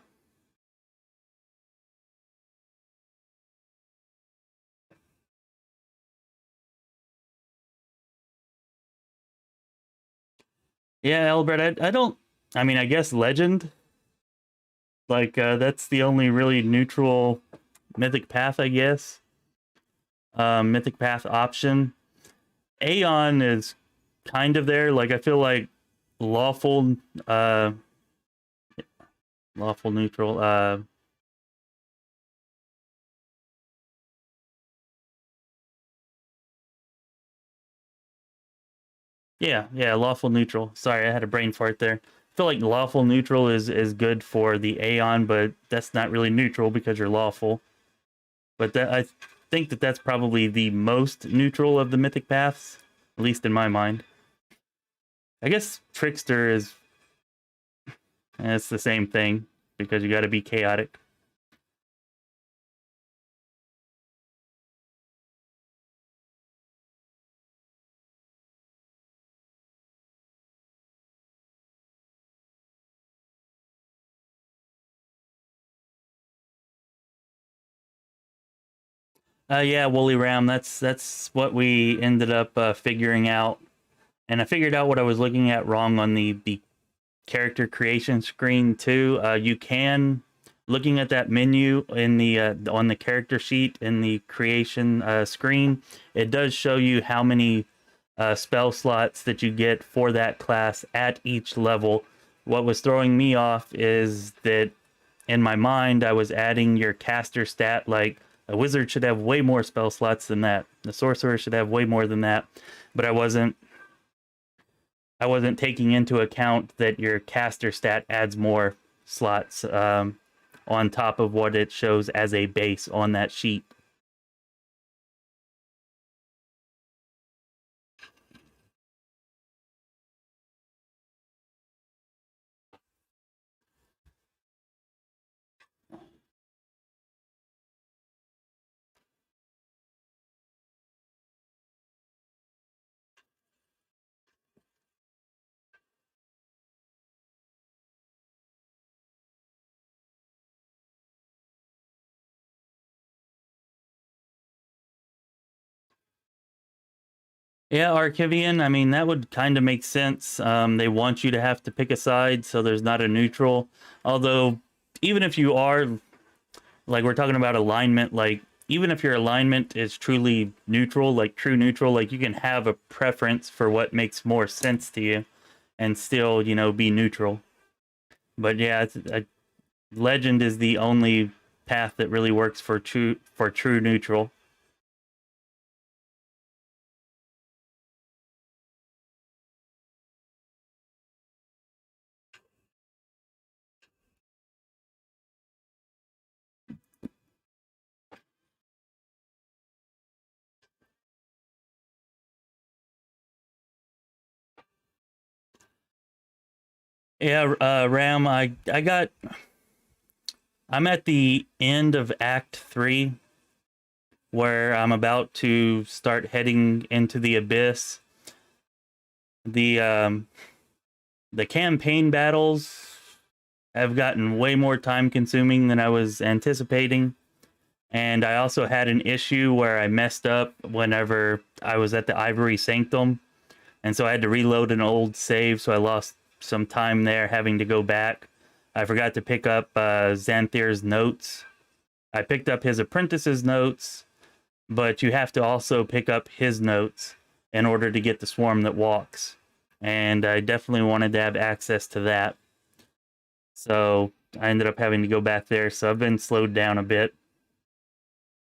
Yeah, Albert, I don't. I mean, I guess Legend. Like, that's the only really neutral Mythic Path, I guess. Mythic Path option. Aeon is kind of there. Like, I feel like lawful, lawful neutral. Yeah, lawful neutral. Sorry, I had a brain fart there. I feel like lawful neutral is good for the Aeon, but that's not really neutral because you're lawful. But I think that's probably the most neutral of the Mythic Paths, at least in my mind. I guess Trickster is... it's the same thing, because you got to be chaotic. Yeah, Woolly Ram. That's what we ended up figuring out, and I figured out what I was looking at wrong on the character creation screen too. You can, looking at that menu in the on the character sheet in the creation screen, it does show you how many spell slots that you get for that class at each level. What was throwing me off is that in my mind I was adding your caster stat, like a wizard should have way more spell slots than that. The sorcerer should have way more than that. But I wasn't taking into account that your caster stat adds more slots. on top of what it shows as a base on that sheet. Yeah, Archivian, I mean, that would kind of make sense. They want you to have to pick a side, so there's not a neutral. Although, even if you are, like, we're talking about alignment, like, even if your alignment is truly neutral, like true neutral, like, you can have a preference for what makes more sense to you and still, you know, be neutral. But yeah, Legend is the only path that really works for true neutral. Yeah, Ram, I'm at the end of Act 3, where I'm about to start heading into the abyss. The campaign battles have gotten way more time consuming than I was anticipating. And I also had an issue where I messed up whenever I was at the Ivory Sanctum. And so I had to reload an old save, so I lost some time there having to go back. I forgot to pick up Xanthir's notes. I picked up his apprentice's notes, but you have to also pick up his notes in order to get the swarm that walks. And I definitely wanted to have access to that. So I ended up having to go back there, so I've been slowed down a bit.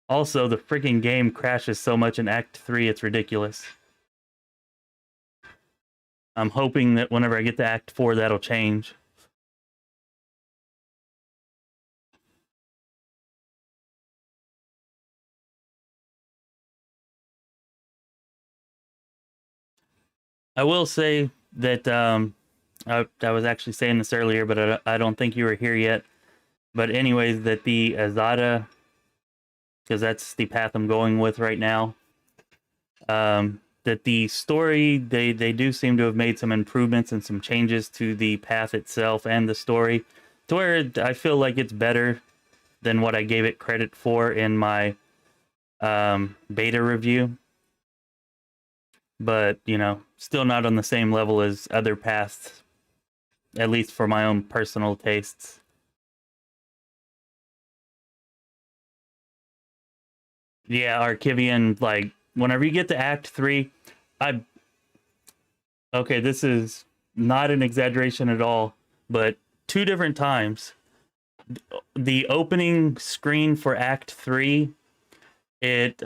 Also, the freaking game crashes so much in Act 3, it's ridiculous. I'm hoping that whenever I get to Act 4, that'll change. I will say that I was actually saying this earlier, but I don't think you were here yet. But anyways, that the Azada, because that's the path I'm going with right now, that the story, they do seem to have made some improvements and some changes to the path itself and the story, to where I feel like it's better than what I gave it credit for in my beta review. But, you know, still not on the same level as other paths, at least for my own personal tastes. Yeah, Archivian, like, whenever you get to Act 3, I... Okay, this is not an exaggeration at all, but 2 different times, the opening screen for Act 3, it,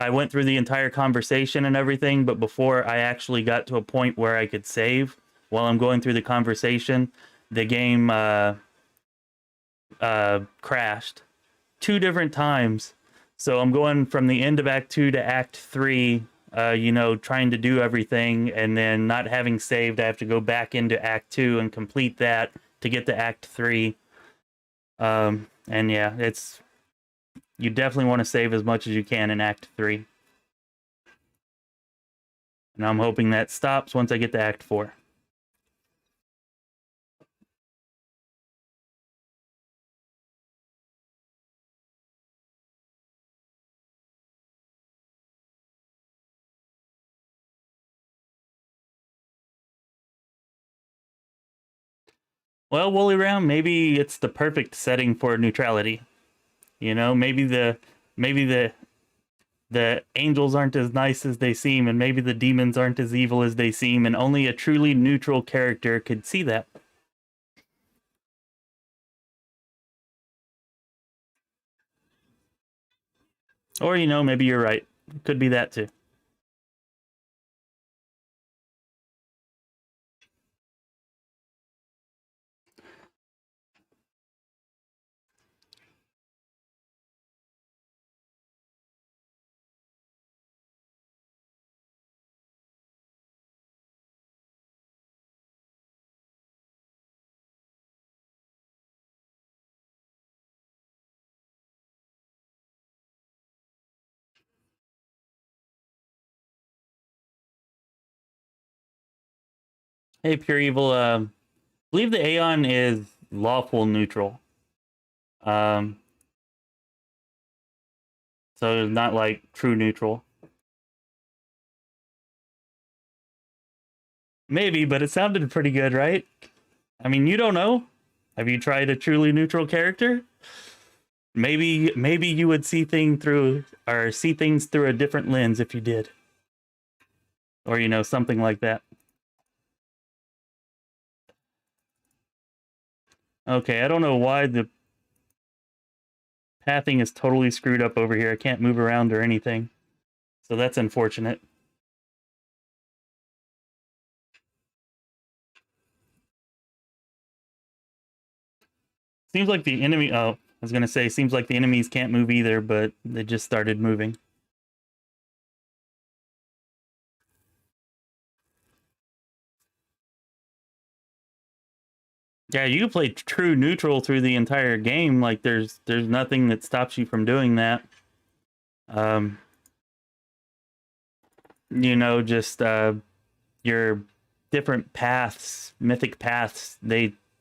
I went through the entire conversation and everything, but before I actually got to a point where I could save while I'm going through the conversation, the game crashed 2 different times. So I'm going from the end of Act 2 to Act 3, you know, trying to do everything, and then not having saved, I have to go back into Act 2 and complete that to get to Act 3. And yeah, it's... You definitely want to save as much as you can in Act 3. And I'm hoping that stops once I get to Act 4. Well, Woolly Round, maybe it's the perfect setting for neutrality. You know, maybe the angels aren't as nice as they seem, and maybe the demons aren't as evil as they seem, and only a truly neutral character could see that. Or, you know, maybe you're right. It could be that too. Hey, Pure Evil. I believe the Aeon is lawful neutral. Um, so it's not like true neutral. Maybe, but it sounded pretty good, right? I mean, you don't know. Have you tried a truly neutral character? Maybe you would see things through a different lens if you did, or something like that. Okay, I don't know why the pathing is totally screwed up over here. I can't move around or anything, so that's unfortunate. Seems like the enemy. Oh, I was gonna say, seems like the enemies can't move either, but they just started moving. Yeah, you can play true neutral through the entire game. Like there's nothing that stops you from doing that. Um, just your different paths, mythic paths.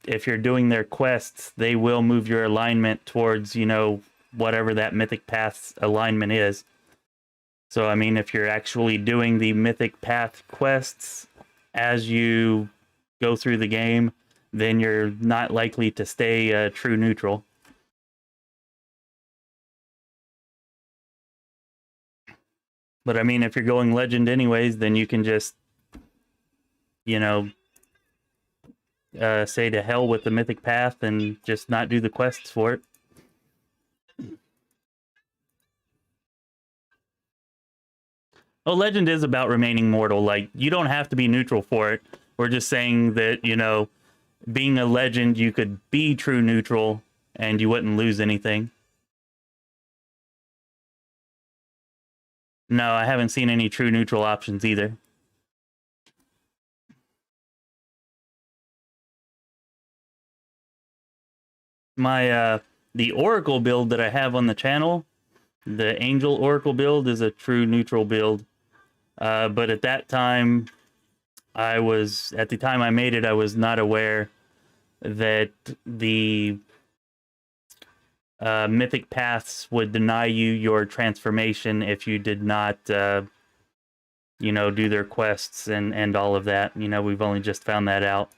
If you're doing their quests, they will move your alignment towards whatever that mythic path's alignment is. So I mean, if you're actually doing the mythic path quests as you go through the game, then you're not likely to stay true neutral. But I mean, if you're going legend anyways, then you can just, you know, say to hell with the mythic path and just not do the quests for it. Oh, legend is about remaining mortal. Like, you don't have to be neutral for it. We're just saying that, being a legend, you could be true neutral and you wouldn't lose anything. No, I haven't seen any true neutral options either. My the Oracle build that I have on the channel, the Angel Oracle build, is a true neutral build. But at that time, at the time I made it, I was not aware that the mythic paths would deny you your transformation if you did not, do their quests and all of that. We've only just found that out.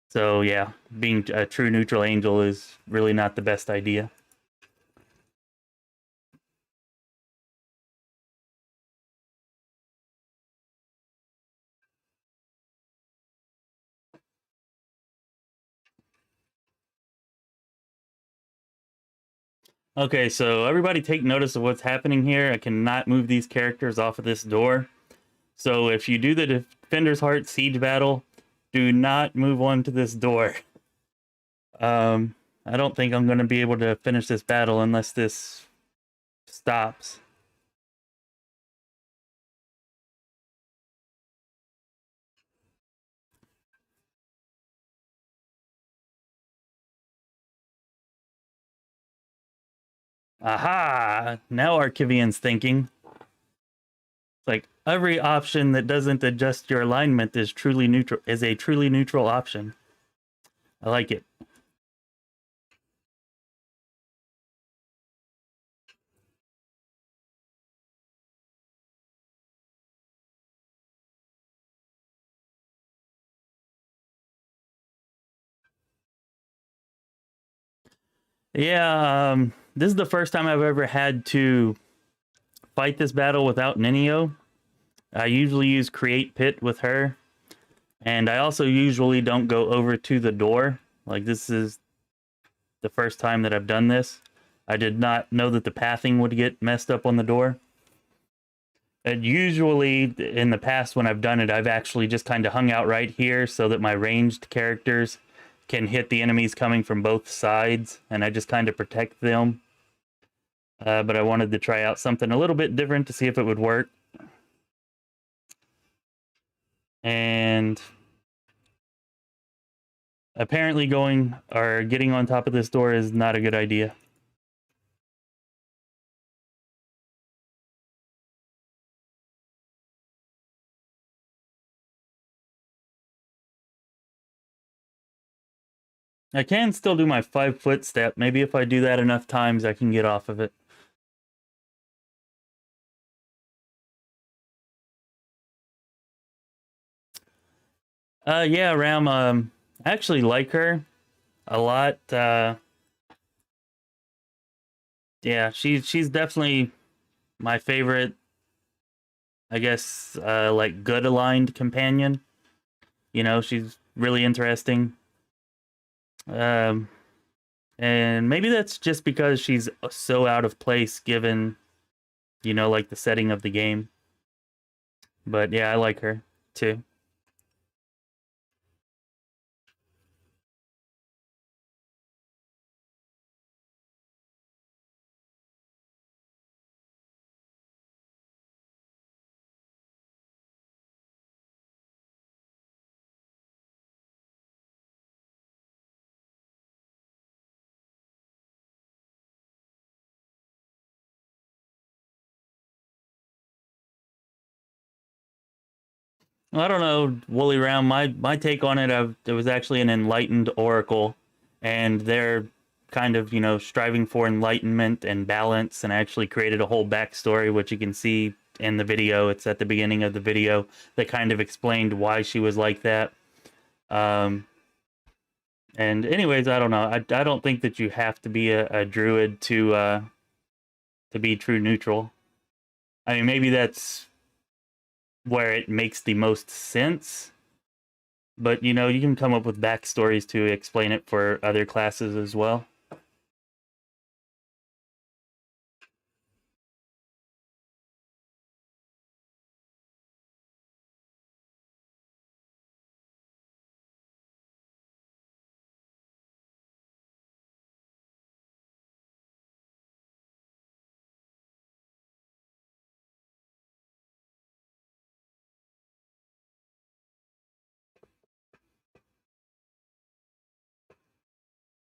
So yeah, being a true neutral angel is really not the best idea. Okay, so everybody take notice of what's happening here. I cannot move these characters off of this door. So if you do the Defender's Heart siege battle, do not move on to this door. I don't think I'm going to be able to finish this battle unless this stops. Aha! Now Archivian's thinking. It's like every option that doesn't adjust your alignment is a truly neutral option. I like it. Yeah, this is the first time I've ever had to fight this battle without Ninio. I usually use Create Pit with her, and I also usually don't go over to the door. Like, this is the first time that I've done this. I did not know that the pathing would get messed up on the door. And usually, in the past when I've done it, I've actually just kind of hung out right here so that my ranged characters can hit the enemies coming from both sides, and I just kind of protect them. But I wanted to try out something a little bit different to see if it would work. And apparently getting on top of this door is not a good idea. I can still do my 5-foot step. Maybe if I do that enough times, I can get off of it. Yeah, Ram, I actually like her a lot. Yeah, she's definitely my favorite, I guess, like good aligned companion. You know, she's really interesting. Um, and maybe that's just because she's so out of place given, you know, like the setting of the game. But yeah, I like her too. Well, I don't know, Woolly Round. My take on it, it was actually an enlightened oracle, and they're kind of, you know, striving for enlightenment and balance, and I actually created a whole backstory, which you can see in the video. It's at the beginning of the video that kind of explained why she was like that. Um, and anyways, I don't know. I don't think that you have to be a druid to be true neutral. I mean, maybe that's where it makes the most sense. But you know, you can come up with backstories to explain it for other classes as well.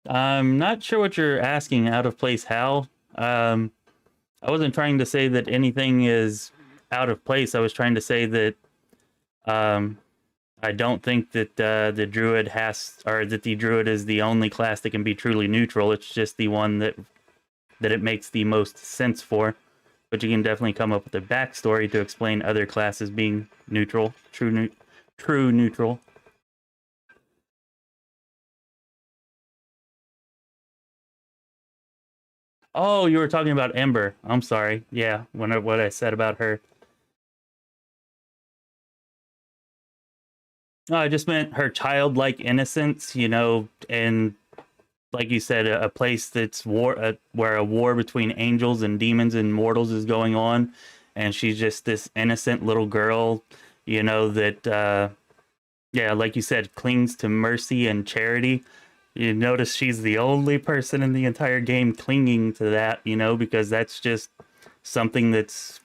I'm not sure what you're asking. Out of place how? I wasn't trying to say that anything is out of place. I was trying to say that um, I don't think that the druid has, or that the druid is the only class that can be truly neutral. It's just the one that it makes the most sense for. But you can definitely come up with a backstory to explain other classes being neutral, true neutral. Oh, you were talking about Ember. I'm sorry. Yeah, what I said about her. No, I just meant her childlike innocence, you know, and like you said, a place that's where a war between angels and demons and mortals is going on, and she's just this innocent little girl, you know, that yeah, like you said, clings to mercy and charity. You notice she's the only person in the entire game clinging to that, you know, because that's just something that's,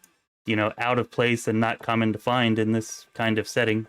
you know, out of place and not common to find in this kind of setting.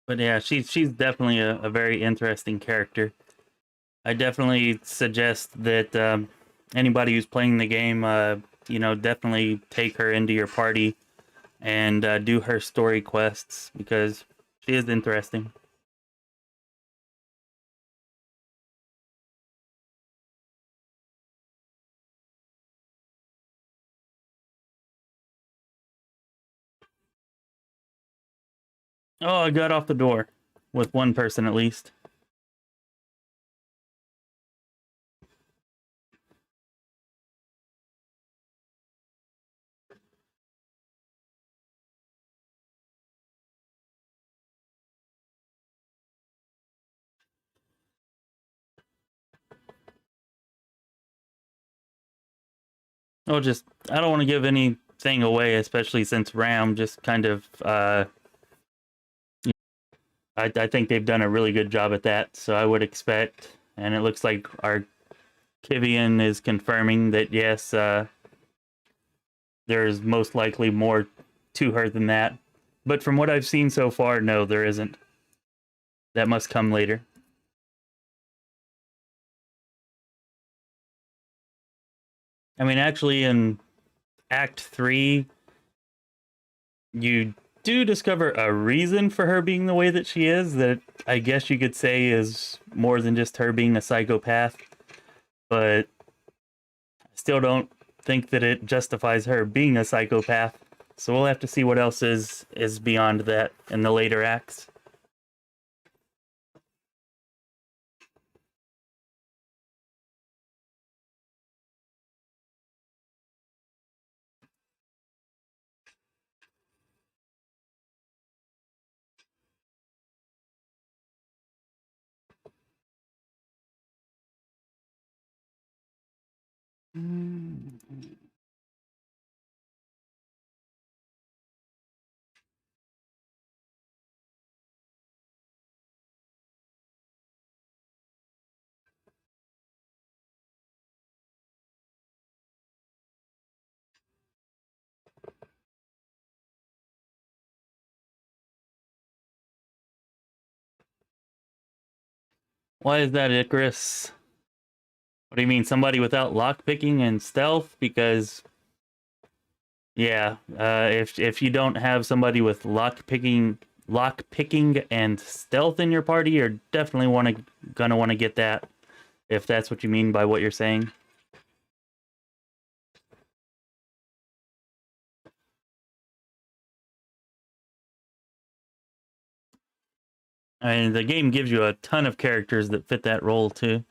But yeah, she's definitely a very interesting character. I definitely suggest that anybody who's playing the game, you know, definitely take her into your party and do her story quests because she is interesting. Oh, I got off the door with one person at least. Oh, just I don't want to give anything away, especially since Ram just kind of. I think they've done a really good job at that, so I would expect and it looks like our Kivian is confirming that yes, there's most likely more to her than that. But from what I've seen so far, no, there isn't. That must come later. I mean, actually, in Act 3, you do discover a reason for her being the way that she is, that I guess you could say is more than just her being a psychopath. But I still don't think that it justifies her being a psychopath. So we'll have to see what else is beyond that in the later acts. Why is that, Icarus? What do you mean, somebody without lockpicking and stealth? Because, yeah, if you don't have somebody with lockpicking and stealth in your party, you're definitely gonna want to get that. If that's what you mean by what you're saying. I mean, the game gives you a ton of characters that fit that role too.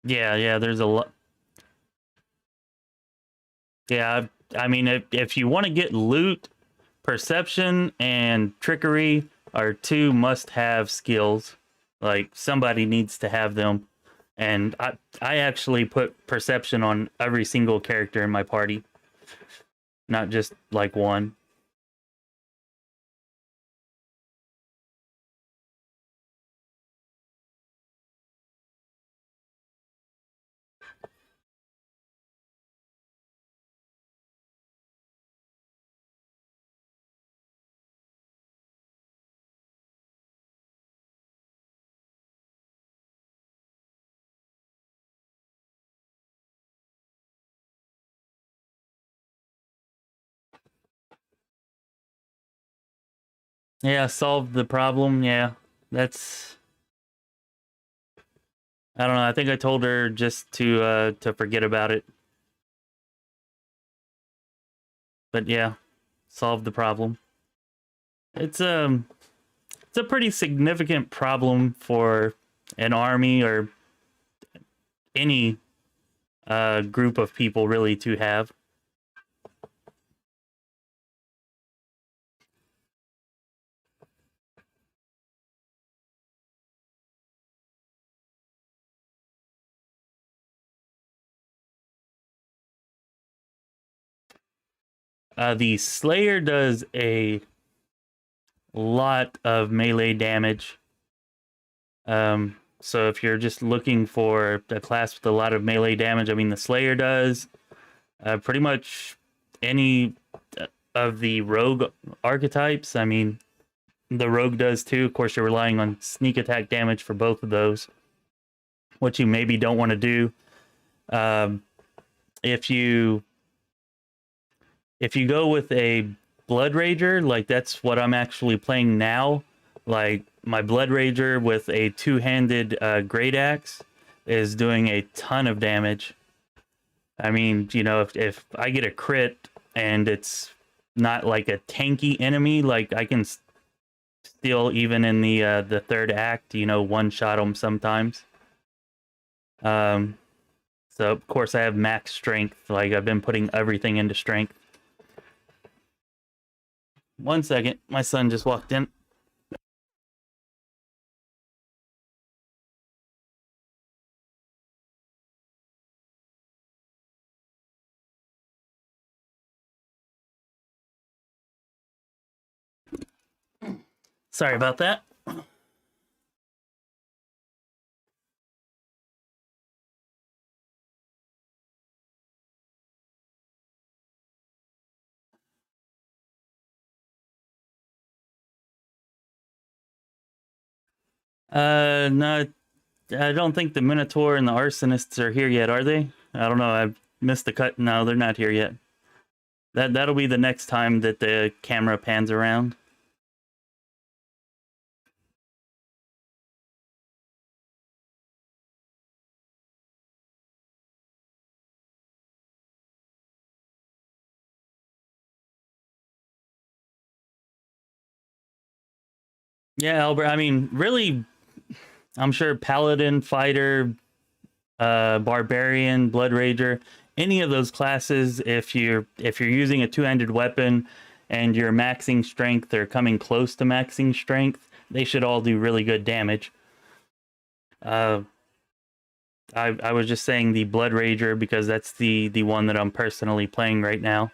Yeah, there's a lot. Yeah, I mean, if you want to get loot, perception and trickery are two must-have skills. Like, somebody needs to have them. And I actually put perception on every single character in my party, not just like one. Yeah, solve the problem. Yeah, that's. I don't know. I think I told her just to forget about it. But yeah, solve the problem. It's a pretty significant problem for an army or any group of people really to have. The Slayer does a lot of melee damage. So if you're just looking for a class with a lot of melee damage, I mean, the Slayer does. Pretty much any of the rogue archetypes. I mean, the rogue does too. Of course, you're relying on sneak attack damage for both of those, which you maybe don't want to do. Um, if you go with a Blood Rager, like that's what I'm actually playing now. Like my Blood Rager with a two-handed Great Axe is doing a ton of damage. I mean, you know, if I get a crit and it's not like a tanky enemy, like I can still, even in the third act, you know, one shot them sometimes. So of course I have max strength. Like I've been putting everything into strength. One second, my son just walked in. Sorry about that. No, I don't think the Minotaur and the Arsonists are here yet, are they? I don't know. I've missed the cut. No, they're not here yet. That'll be the next time that the camera pans around. Yeah, Albert. I mean, really, I'm sure Paladin, Fighter, Barbarian, Blood Rager, any of those classes, if you're using a two-handed weapon and you're maxing strength or coming close to maxing strength, they should all do really good damage. Uh, I was just saying the Blood Rager because that's the one that I'm personally playing right now.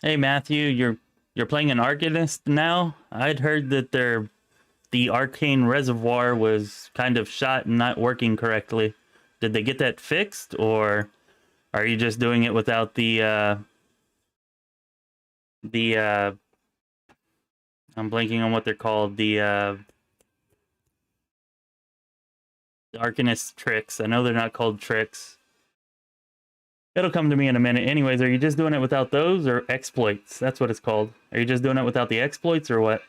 Hey Matthew, you're playing an Arcanist now? I'd heard that the arcane reservoir was kind of shot and not working correctly. Did they get that fixed, or are you just doing it without the I'm blanking on what they're called, the Arcanist tricks. I know they're not called tricks. It'll come to me in a minute. Anyways, are you just doing it without those or exploits? That's what it's called. Are you just doing it without the exploits or what?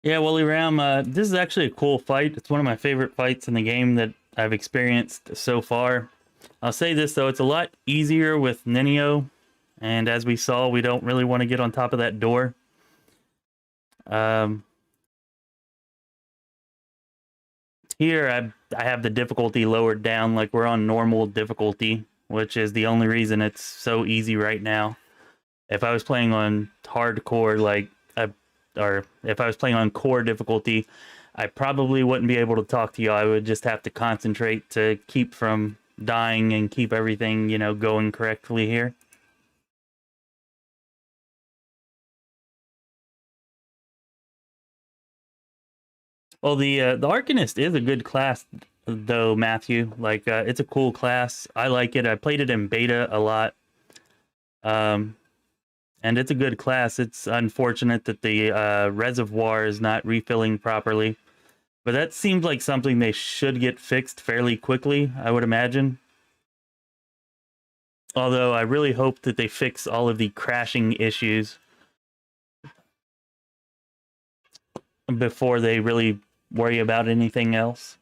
Yeah, Wooly Ram, this is actually a cool fight. It's one of my favorite fights in the game that I've experienced so far. I'll say this though, it's a lot easier with Ninio, and as we saw, we don't really want to get on top of that door. Um, Here, I have the difficulty lowered down, like we're on normal difficulty, which is the only reason it's so easy right now. If I was playing on hardcore, or if I was playing on core difficulty, I probably wouldn't be able to talk to you. I would just have to concentrate to keep from dying and keep everything, going correctly here. Well, the Arcanist is a good class, though, Matthew. Like, it's a cool class. I like it. I played it in beta a lot. Um, and it's a good class. It's unfortunate that the reservoir is not refilling properly. But that seems like something they should get fixed fairly quickly, I would imagine. Although I really hope that they fix all of the crashing issues before they really worry about anything else.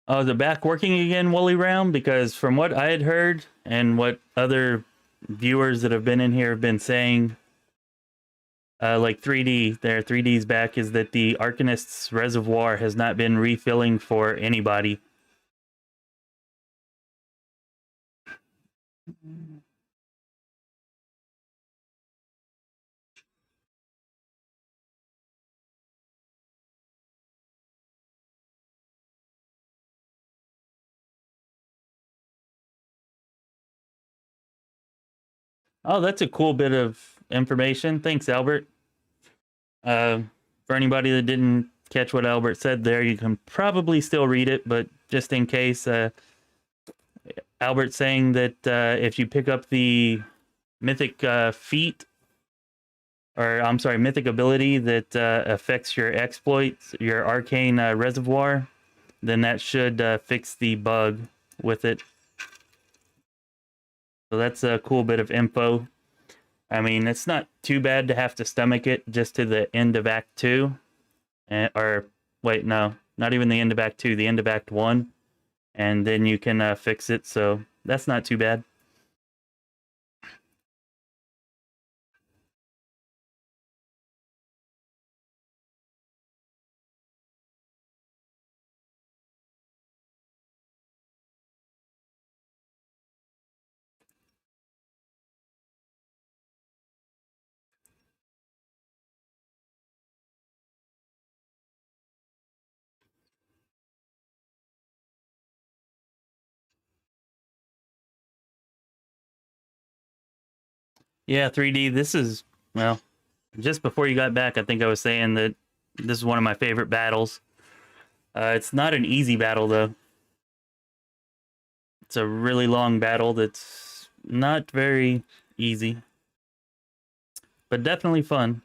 Oh, is it back working again, Woolly Round? Because from what I had heard and what other viewers that have been in here have been saying, like 3D, their 3D's back, is that the Arcanist's reservoir has not been refilling for anybody. Oh, that's a cool bit of information. Thanks, Albert. Uh, for anybody that didn't catch what Albert said there, you can probably still read it, but just in case, Albert saying that if you pick up the mythic feat, or I'm sorry, mythic ability that affects your exploits, your arcane reservoir, then that should fix the bug with it. So that's a cool bit of info. I mean, it's not too bad to have to stomach it just to the end of Act 2. Or, wait, no, not even the end of Act 2, the end of Act 1. And then you can fix it, so that's not too bad. Yeah, 3D. This is, well, just before you got back, I think I was saying that this is one of my favorite battles. It's not an easy battle though. It's a really long battle that's not very easy, but definitely fun.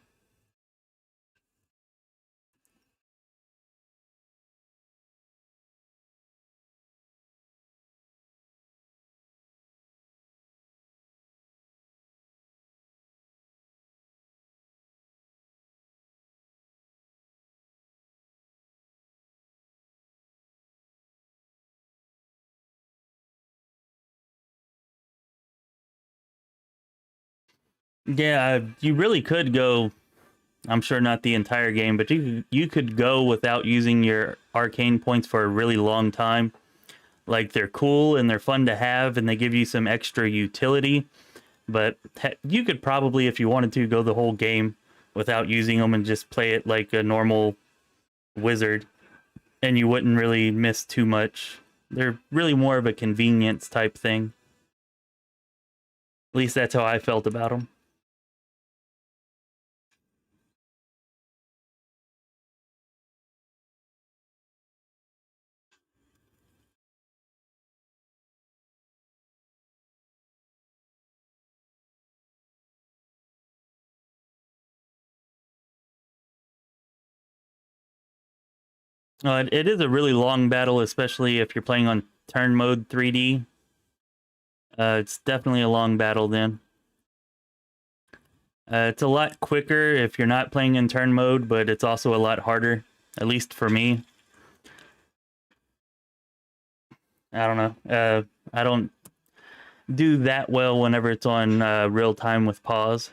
Yeah, you really could go. I'm sure not the entire game, but you could go without using your arcane points for a really long time. Like they're cool and they're fun to have, and they give you some extra utility. But you could probably, if you wanted to, go the whole game without using them and just play it like a normal wizard, and you wouldn't really miss too much. They're really more of a convenience type thing. At least that's how I felt about them. It is a really long battle, especially if you're playing on turn mode 3D. It's definitely a long battle then. It's a lot quicker if you're not playing in turn mode, but it's also a lot harder, at least for me. I don't know. I don't do that well whenever it's on real time with pause.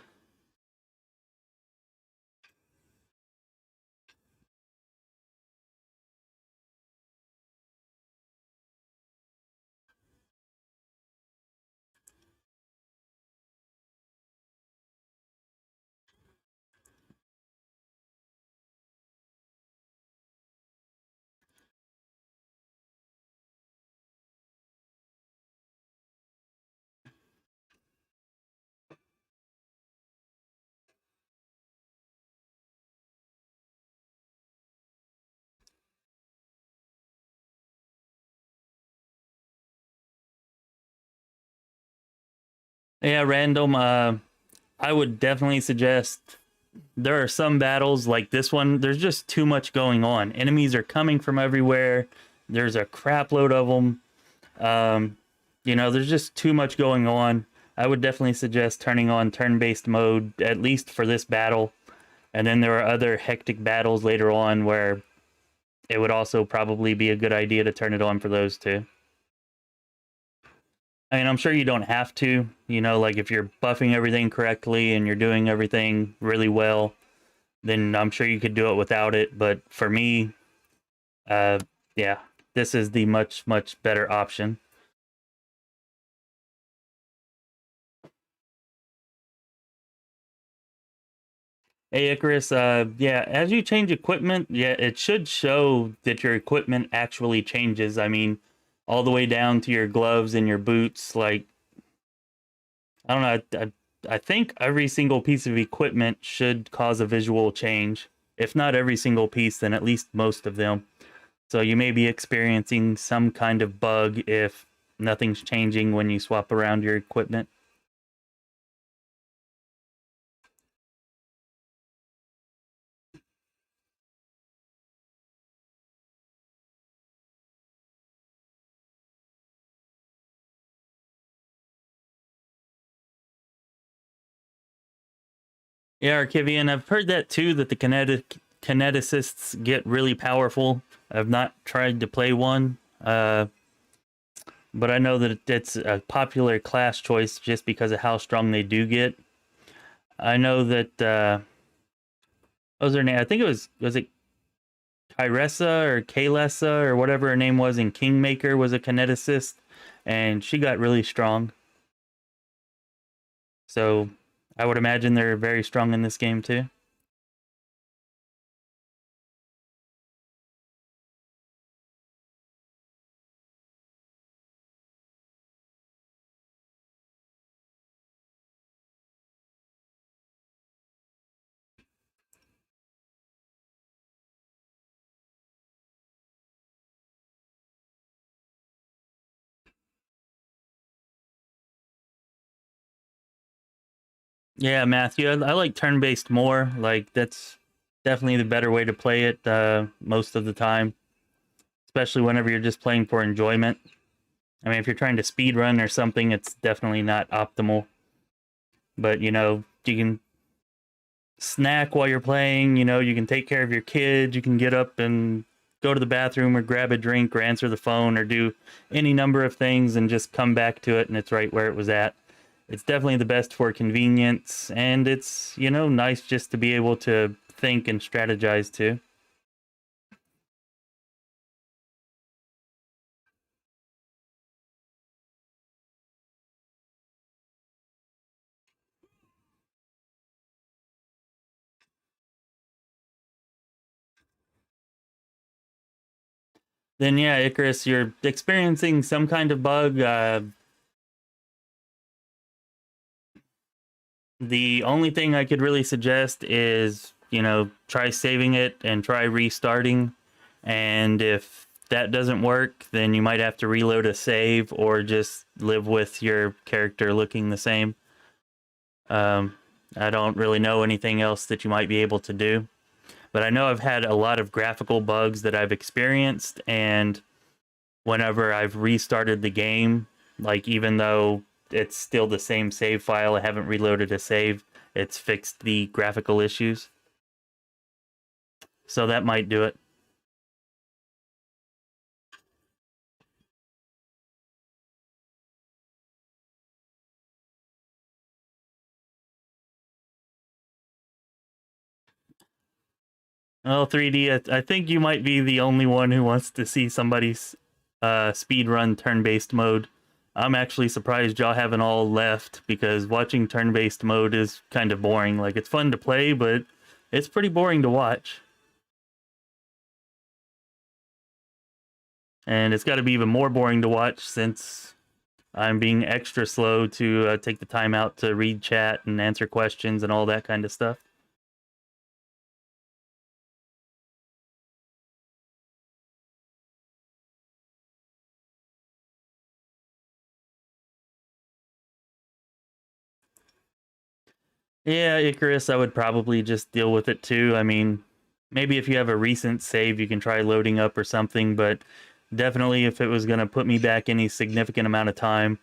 Yeah, random. I would definitely suggest there are some battles like this one. There's just too much going on. Enemies are coming from everywhere. There's a crap load of them. Um, there's just too much going on. I would definitely suggest turning on turn-based mode, at least for this battle. And then there are other hectic battles later on where it would also probably be a good idea to turn it on for those too. I mean, I'm sure you don't have to, like if you're buffing everything correctly and you're doing everything really well, then I'm sure you could do it without it. But for me, uh, yeah, this is the much, much better option. Hey Icarus, yeah, as you change equipment, yeah, it should show that your equipment actually changes. I mean, all the way down to your gloves and your boots. Like, I don't know, I think every single piece of equipment should cause a visual change. If not every single piece, then at least most of them. So you may be experiencing some kind of bug if nothing's changing when you swap around your equipment. Yeah, Archivian, I've heard that too, that the kineticists get really powerful. I've not tried to play one, but I know that it's a popular class choice just because of how strong they do get. I know that, what was her name? I think was it Kyressa or Kaylessa or whatever her name was in Kingmaker was a kineticist, and she got really strong. So I would imagine they're very strong in this game too. Yeah, Matthew, I like turn-based more. Like, that's definitely the better way to play it most of the time, especially whenever you're just playing for enjoyment. I mean, if you're trying to speed run or something, it's definitely not optimal. But, you can snack while you're playing, you can take care of your kids, you can get up and go to the bathroom or grab a drink or answer the phone or do any number of things and just come back to it and it's right where it was at. It's definitely the best for convenience, and it's, nice just to be able to think and strategize too. Then yeah, Icarus, you're experiencing some kind of bug. The only thing I could really suggest is, try saving it and try restarting. And if that doesn't work, then you might have to reload a save or just live with your character looking the same. Um, I don't really know anything else that you might be able to do. But I know I've had a lot of graphical bugs that I've experienced, and whenever I've restarted the game, like even though it's still the same save file, I haven't reloaded a save, it's fixed the graphical issues. So that might do it. Well, 3D, I think you might be the only one who wants to see somebody's speed run turn-based mode. I'm actually surprised y'all haven't all left, because watching turn-based mode is kind of boring. Like, it's fun to play, but it's pretty boring to watch. And it's got to be even more boring to watch since I'm being extra slow to take the time out to read chat and answer questions and all that kind of stuff. Yeah, Icarus, I would probably just deal with it too. I mean, maybe if you have a recent save, you can try loading up or something, but definitely if it was going to put me back any significant amount of time.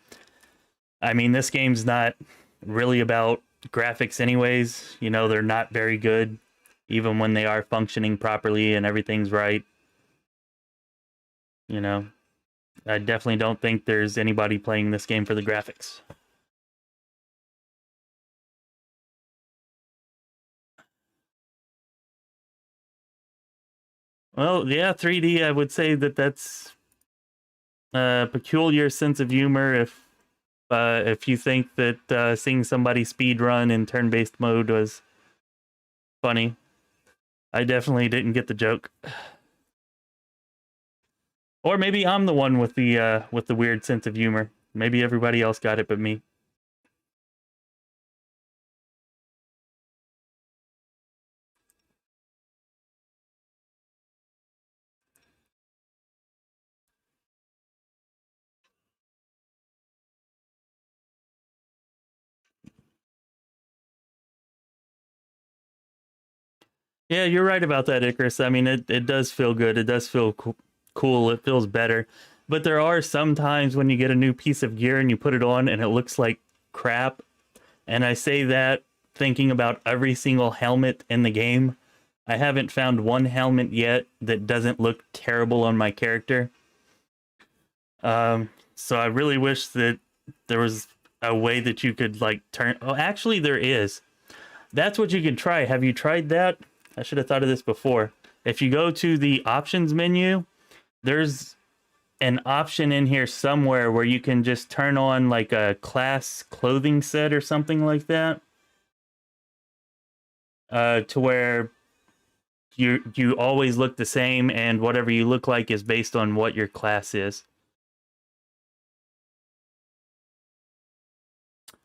I mean, this game's not really about graphics anyways. They're not very good, even when they are functioning properly and everything's right. You know, I definitely don't think there's anybody playing this game for the graphics. Well, yeah, 3D, I would say that that's a peculiar sense of humor if you think that seeing somebody speed run in turn-based mode was funny. I definitely didn't get the joke. Or maybe I'm the one with the weird sense of humor. Maybe everybody else got it but me. Yeah, you're right about that, Icarus. I mean, it does feel good. It does feel cool. It feels better. But there are some times when you get a new piece of gear and you put it on and it looks like crap. And I say that thinking about every single helmet in the game. I haven't found one helmet yet that doesn't look terrible on my character. So I really wish that there was a way that you could like turn. Oh, actually, there is. That's what you can try. Have you tried that? I should have thought of this before. If you go to the options menu, there's an option in here somewhere where you can just turn on like a class clothing set or something like that. To where you always look the same, and whatever you look like is based on what your class is.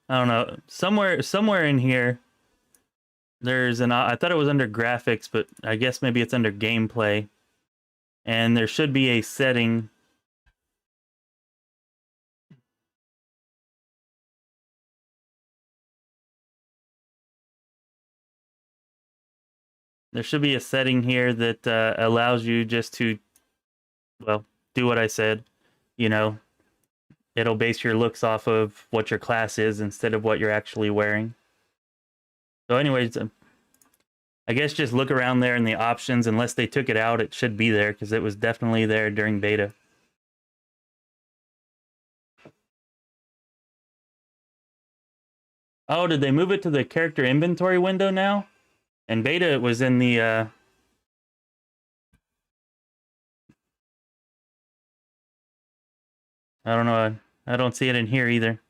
I don't know. Somewhere in here there's an I thought it was under graphics, but I guess maybe it's under gameplay. And there should be a setting. there should be a setting here that allows you just to, well, do what I said. You know, it'll base your looks off of what your class is instead of what you're actually wearing. So anyways, I guess just look around there in the options. Unless they took it out, it should be there because it was definitely there during beta. Oh, did they move it to the character inventory window now? In beta, it was in the... I don't know. I don't see it in here either.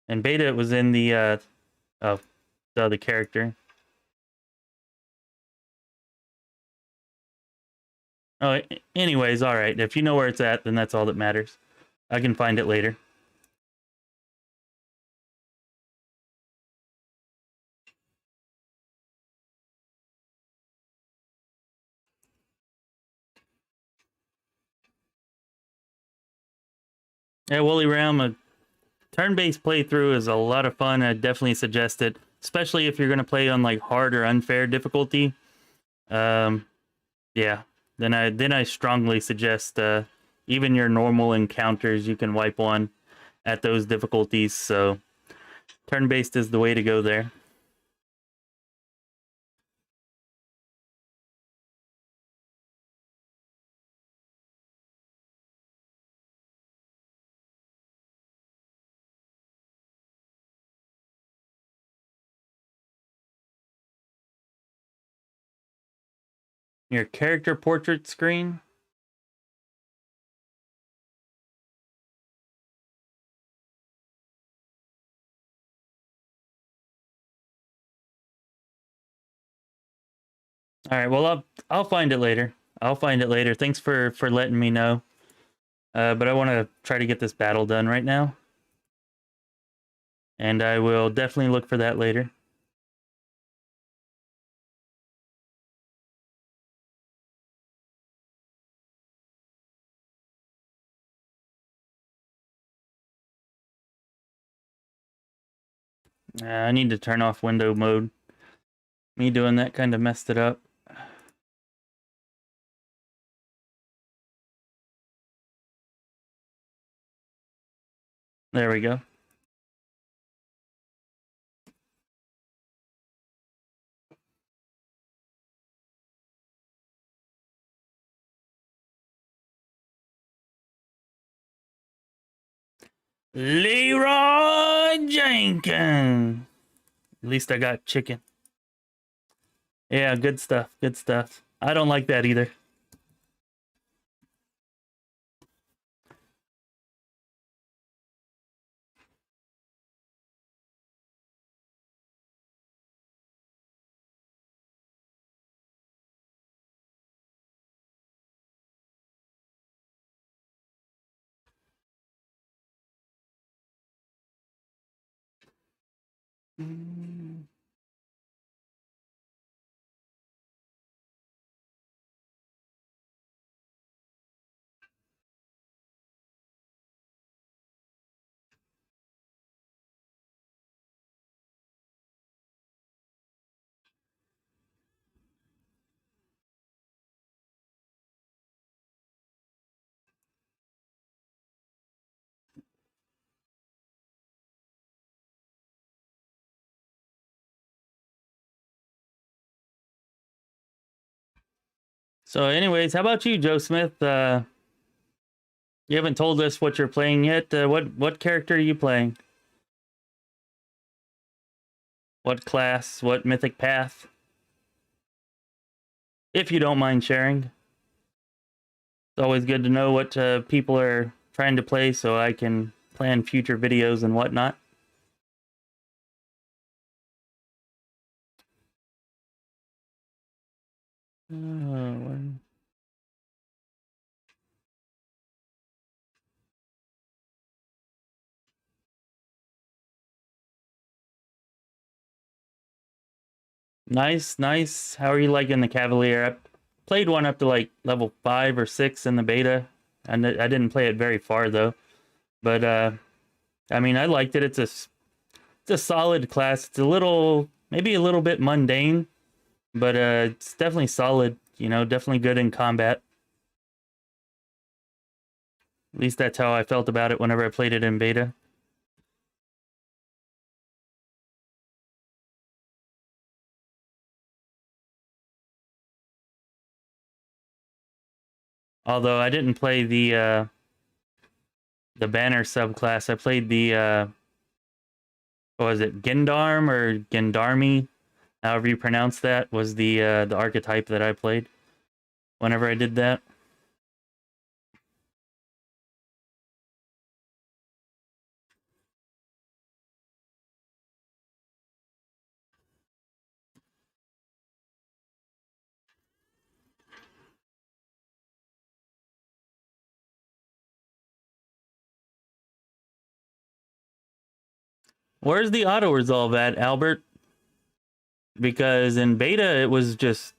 In beta, it was in the... oh, the other character. Oh, anyways, all right. If you know where it's at, then that's all that matters. I can find it later. Yeah, Woolly Ram, a turn-based playthrough is a lot of fun. I definitely suggest it, especially if you're going to play on like hard or unfair difficulty. Yeah, then I strongly suggest even your normal encounters you can wipe one at those difficulties. So turn-based is the way to go there. Your character portrait screen. All right, well I'll find it later. I'll find it later. Thanks for letting me know. But I want to try to get this battle done right now. And I will definitely look for that later. I need to turn off window mode. Me doing that kind of messed it up. There we go. Leroy Jenkins. At least I got chicken. Yeah, good stuff. Good stuff. I don't like that either. So anyways, how about you, Joe Smith? You haven't told us what you're playing yet. What character are you playing? What class? What mythic path? If you don't mind sharing. It's always good to know what people are trying to play so I can plan future videos and whatnot. Nice, nice. How are you liking the Cavalier? I played one up to like level 5 or 6 in the beta. And I didn't play it very far though. But I mean, I liked it. It's a solid class. It's maybe a little bit mundane. But it's definitely solid, you know, definitely good in combat. At least that's how I felt about it whenever I played it in beta. Although I didn't play the banner subclass. I played the what was it, Gendarm or Gendarmi, however you pronounce that, was the archetype that I played whenever I did that. Where's the auto resolve at, Albert? Because in beta it was just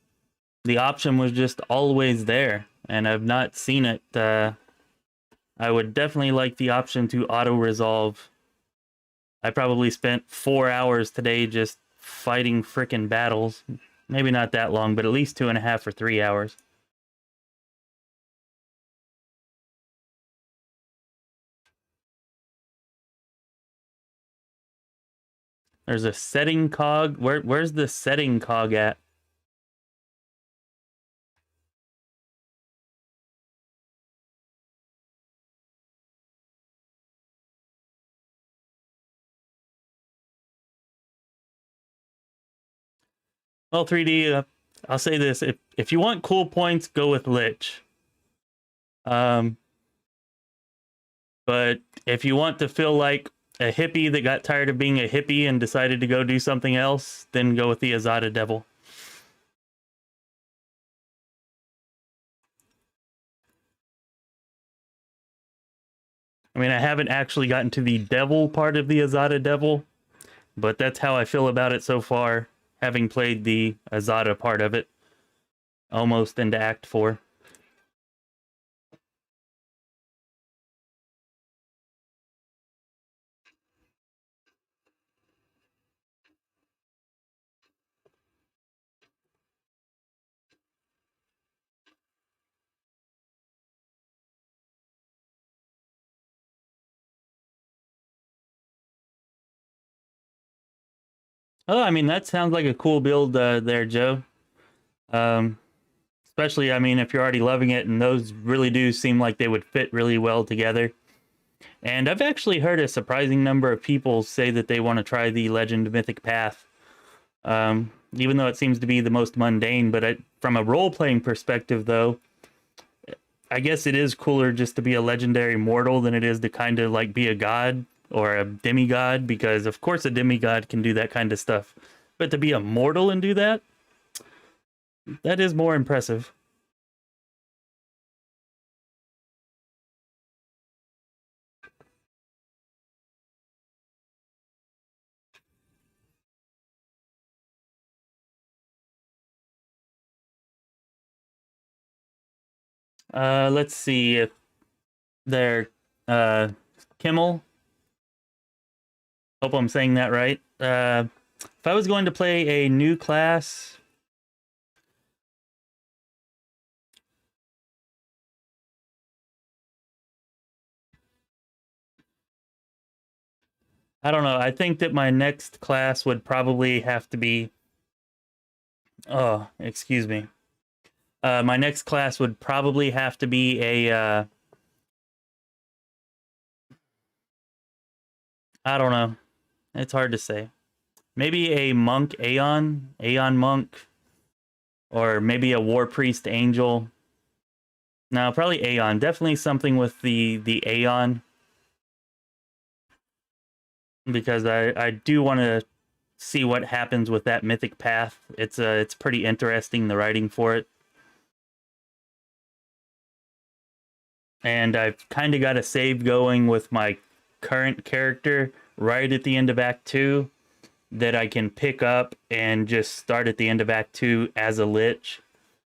the option was just always there, and I've not seen it. I would definitely like the option to auto resolve. I probably spent 4 hours today just fighting frickin' battles. Maybe not that long, but at least 2.5 or 3 hours. There's a setting cog. Where's the setting cog at? Well, 3D, I'll say this. If you want cool points, go with Lich. Um, but if you want to feel like a hippie that got tired of being a hippie and decided to go do something else, then go with the Azada Devil. I mean, I haven't actually gotten to the devil part of the Azada Devil, but that's how I feel about it so far, having played the Azada part of it, almost into Act 4. Oh, I mean, that sounds like a cool build there, Joe. Um, Especially, I mean, if you're already loving it, and those really do seem like they would fit really well together. And I've actually heard a surprising number of people say that they want to try the Legend Mythic Path, even though it seems to be the most mundane. But from a role playing perspective, though, I guess it is cooler just to be a legendary mortal than it is to kind of like be a god or a demigod, because of course a demigod can do that kind of stuff. But to be a mortal and do that, that is more impressive. Let's see if they're Kimmel. Hope I'm saying that right. If I was going to play a new class, I don't know. I think that my next class would probably have to be. Oh, excuse me. My next class would probably have to be a. I don't know. It's hard to say. Maybe a monk, Aeon monk, or maybe a war priest angel. No, probably Aeon. Definitely something with the Aeon, because I do want to see what happens with that mythic path. It's pretty interesting, the writing for it. And I've kind of got a save going with my current character right at the end of Act 2 that I can pick up and just start at the end of Act 2 as a Lich.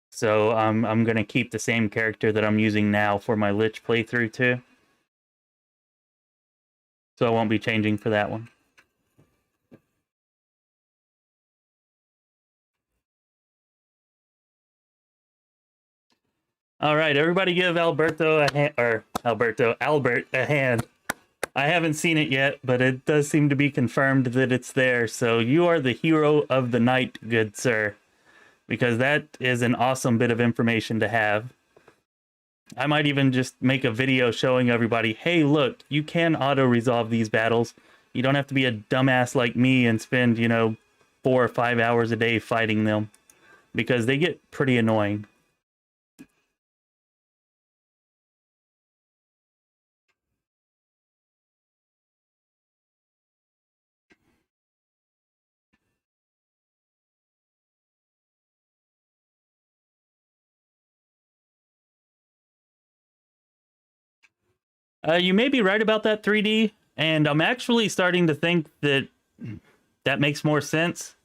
So I'm going to keep the same character that I'm using now for my Lich playthrough too. So I won't be changing for that one. All right, everybody give Alberto a hand, or Albert a hand. I haven't seen it yet, but it does seem to be confirmed that it's there. So you are the hero of the night, good sir, because that is an awesome bit of information to have. I might even just make a video showing everybody, hey, look, you can auto-resolve these battles. You don't have to be a dumbass like me and spend, 4 or 5 hours a day fighting them, because they get pretty annoying. You may be right about that 3D, and I'm actually starting to think that that makes more sense.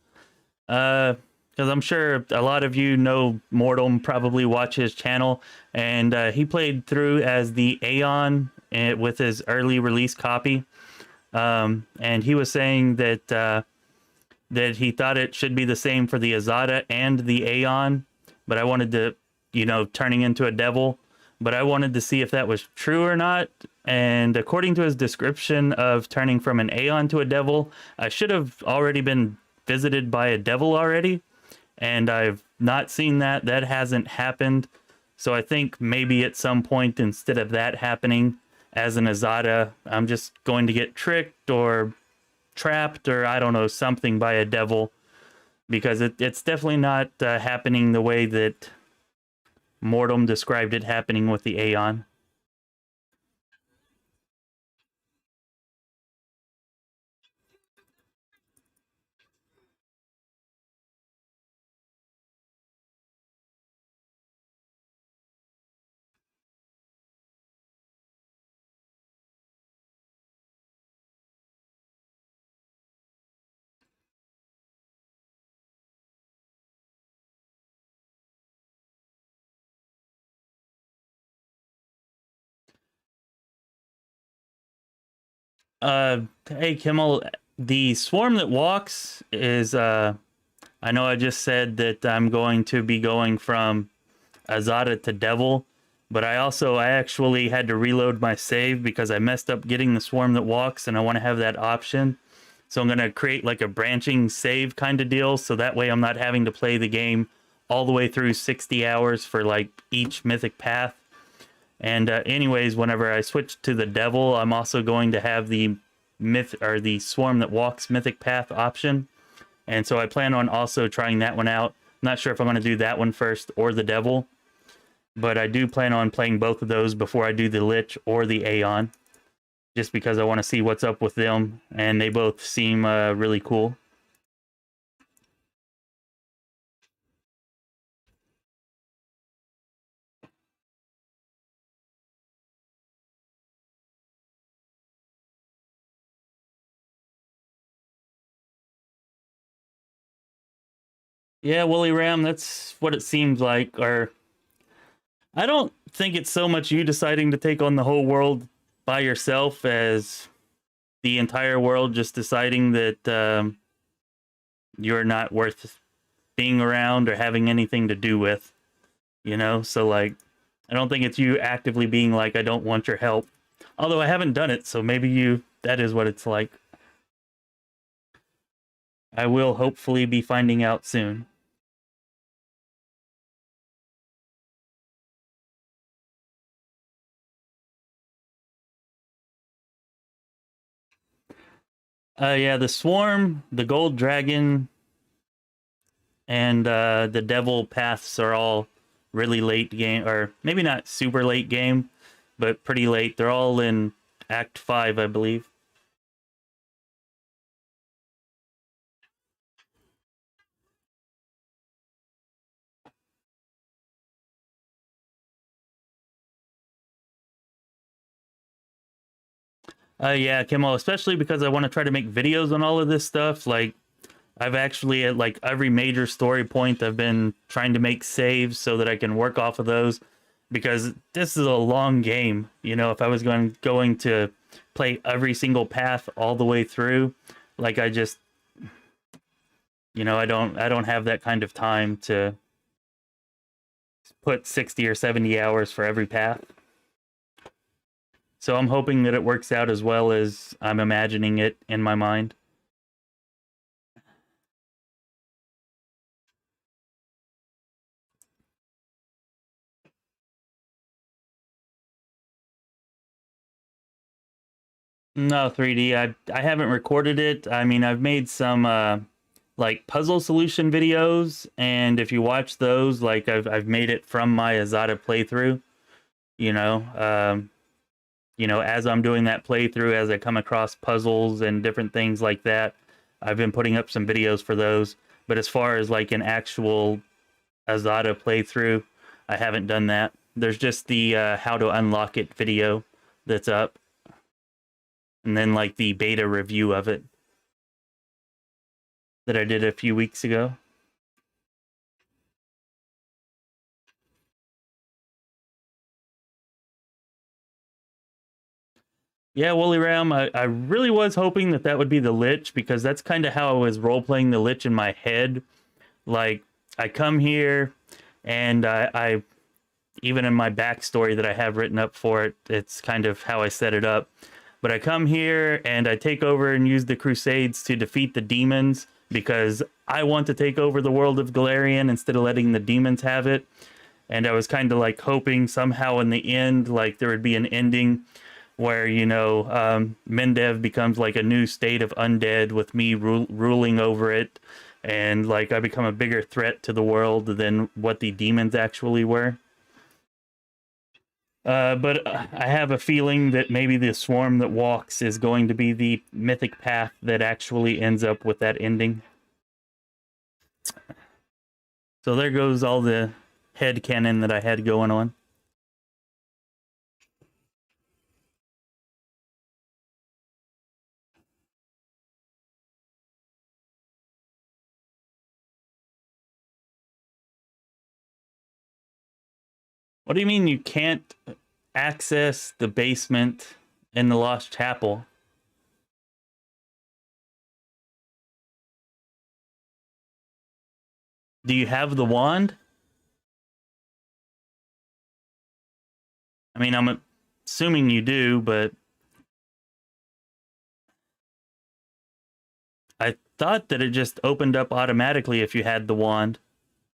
Because I'm sure a lot of you know Mortal, probably watch his channel, and he played through as the Aeon with his early release copy, and he was saying that that he thought it should be the same for the Azada and the Aeon, but I wanted to, turning into a devil, but I wanted to see if that was true or not. And according to his description of turning from an Aeon to a devil, I should have already been visited by a devil already, and I've not seen that. That hasn't happened. So I think maybe at some point, instead of that happening as an Azada, I'm just going to get tricked or trapped, or I don't know, something by a devil, because it's definitely not happening the way that Mortem described it happening with the Aeon. Hey Kimmel, the swarm that walks is I know I just said that I'm going to be going from Azada to Devil, but I actually had to reload my save because I messed up getting the swarm that walks, and I want to have that option. So I'm going to create like a branching save kind of deal, so that way I'm not having to play the game all the way through 60 hours for like each mythic path. And anyways, whenever I switch to the Devil, I'm also going to have the the swarm that walks mythic path option. And so I plan on also trying that one out. Not sure if I'm going to do that one first or the Devil, but I do plan on playing both of those before I do the Lich or the Aeon, just because I want to see what's up with them, and they both seem really cool. Yeah, Willy Ram, that's what it seems like. Or I don't think it's so much you deciding to take on the whole world by yourself as the entire world just deciding that you're not worth being around or having anything to do with, So, like, I don't think it's you actively being like, I don't want your help. Although I haven't done it, so maybe that is what it's like. I will hopefully be finding out soon. Yeah, the Swarm, the Gold Dragon, and the Devil paths are all really late game, or maybe not super late game, but pretty late. They're all in Act 5, I believe. Yeah, Kimmel, especially because I want to try to make videos on all of this stuff. Like, I've actually, at like every major story point, I've been trying to make saves so that I can work off of those, because this is a long game. If I was going to play every single path all the way through, like I just, I don't have that kind of time to put 60 or 70 hours for every path. So I'm hoping that it works out as well as I'm imagining it in my mind. No, 3D. I haven't recorded it. I mean, I've made some like puzzle solution videos, and if you watch those, like I've made it from my Azada playthrough. You know, as I'm doing that playthrough, as I come across puzzles and different things like that, I've been putting up some videos for those. But as far as like an actual Azada playthrough, I haven't done that. There's just the how to unlock it video that's up, and then like the beta review of it that I did a few weeks ago. Yeah, Woolly Ram, I really was hoping that would be the Lich, because that's kind of how I was role-playing the Lich in my head. Like, I come here, and I even in my backstory that I have written up for it, it's kind of how I set it up. But I come here, and I take over and use the Crusades to defeat the demons, because I want to take over the world of Galarian instead of letting the demons have it. And I was kind of like hoping somehow in the end, like there would be an ending where, Mendev becomes like a new state of undead with me ruling over it, and like I become a bigger threat to the world than what the demons actually were. But I have a feeling that maybe the swarm that walks is going to be the mythic path that actually ends up with that ending. So there goes all the headcanon that I had going on. What do you mean you can't access the basement in the Lost Chapel? Do you have the wand? I mean, I'm assuming you do, but I thought that it just opened up automatically if you had the wand.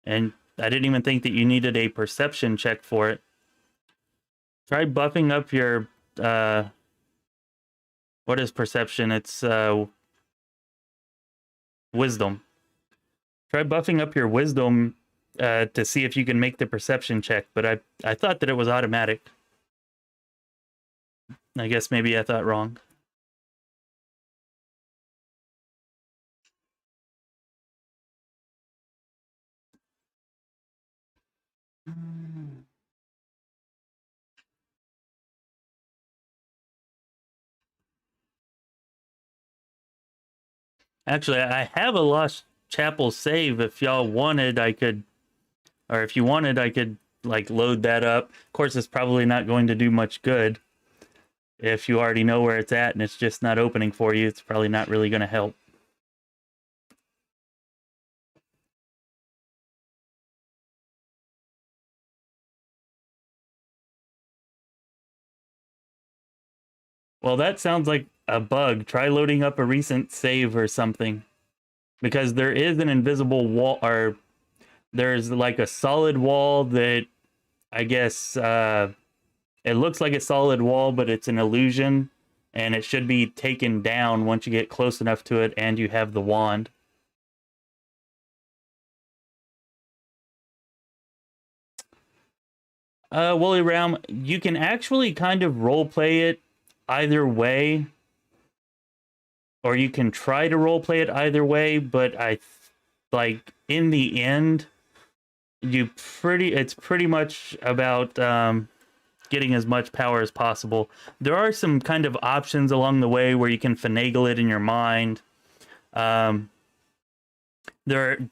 And I didn't even think that you needed a perception check for it. Try buffing up your what is perception? It's wisdom. Try buffing up your wisdom to see if you can make the perception check, but I thought that it was automatic. I guess maybe I thought wrong. Actually, I have a Lost Chapel save. If y'all wanted, I could, or if you wanted, I could like load that up. Of course, it's probably not going to do much good. If you already know where it's at and it's just not opening for you, it's probably not really going to help. Well, that sounds like a bug. Try loading up a recent save or something. Because there is an invisible wall, or there's like a solid wall that I guess it looks like a solid wall, but it's an illusion, and it should be taken down once you get close enough to it and you have the wand. Woolly Realm, you can actually kind of roleplay it either way, or you can try to roleplay it either way, but like in the end, it's pretty much about getting as much power as possible. There are some kind of options along the way where you can finagle it in your mind. There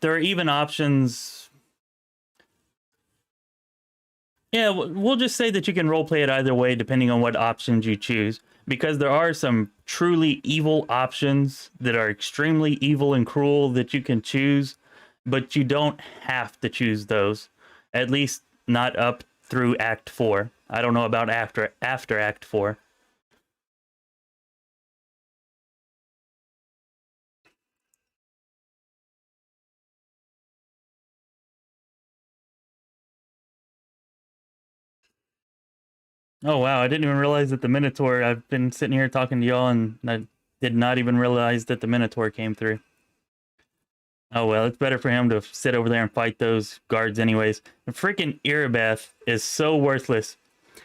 are even options. Yeah, we'll just say that you can roleplay it either way depending on what options you choose, because there are some truly evil options that are extremely evil and cruel that you can choose, but you don't have to choose those. At least not up through Act 4. I don't know about after Act 4. Oh wow, I didn't even realize that the Minotaur, I've been sitting here talking to y'all and I did not even realize that the Minotaur came through. Oh well, it's better for him to sit over there and fight those guards anyways. The freaking Irabeth is so worthless.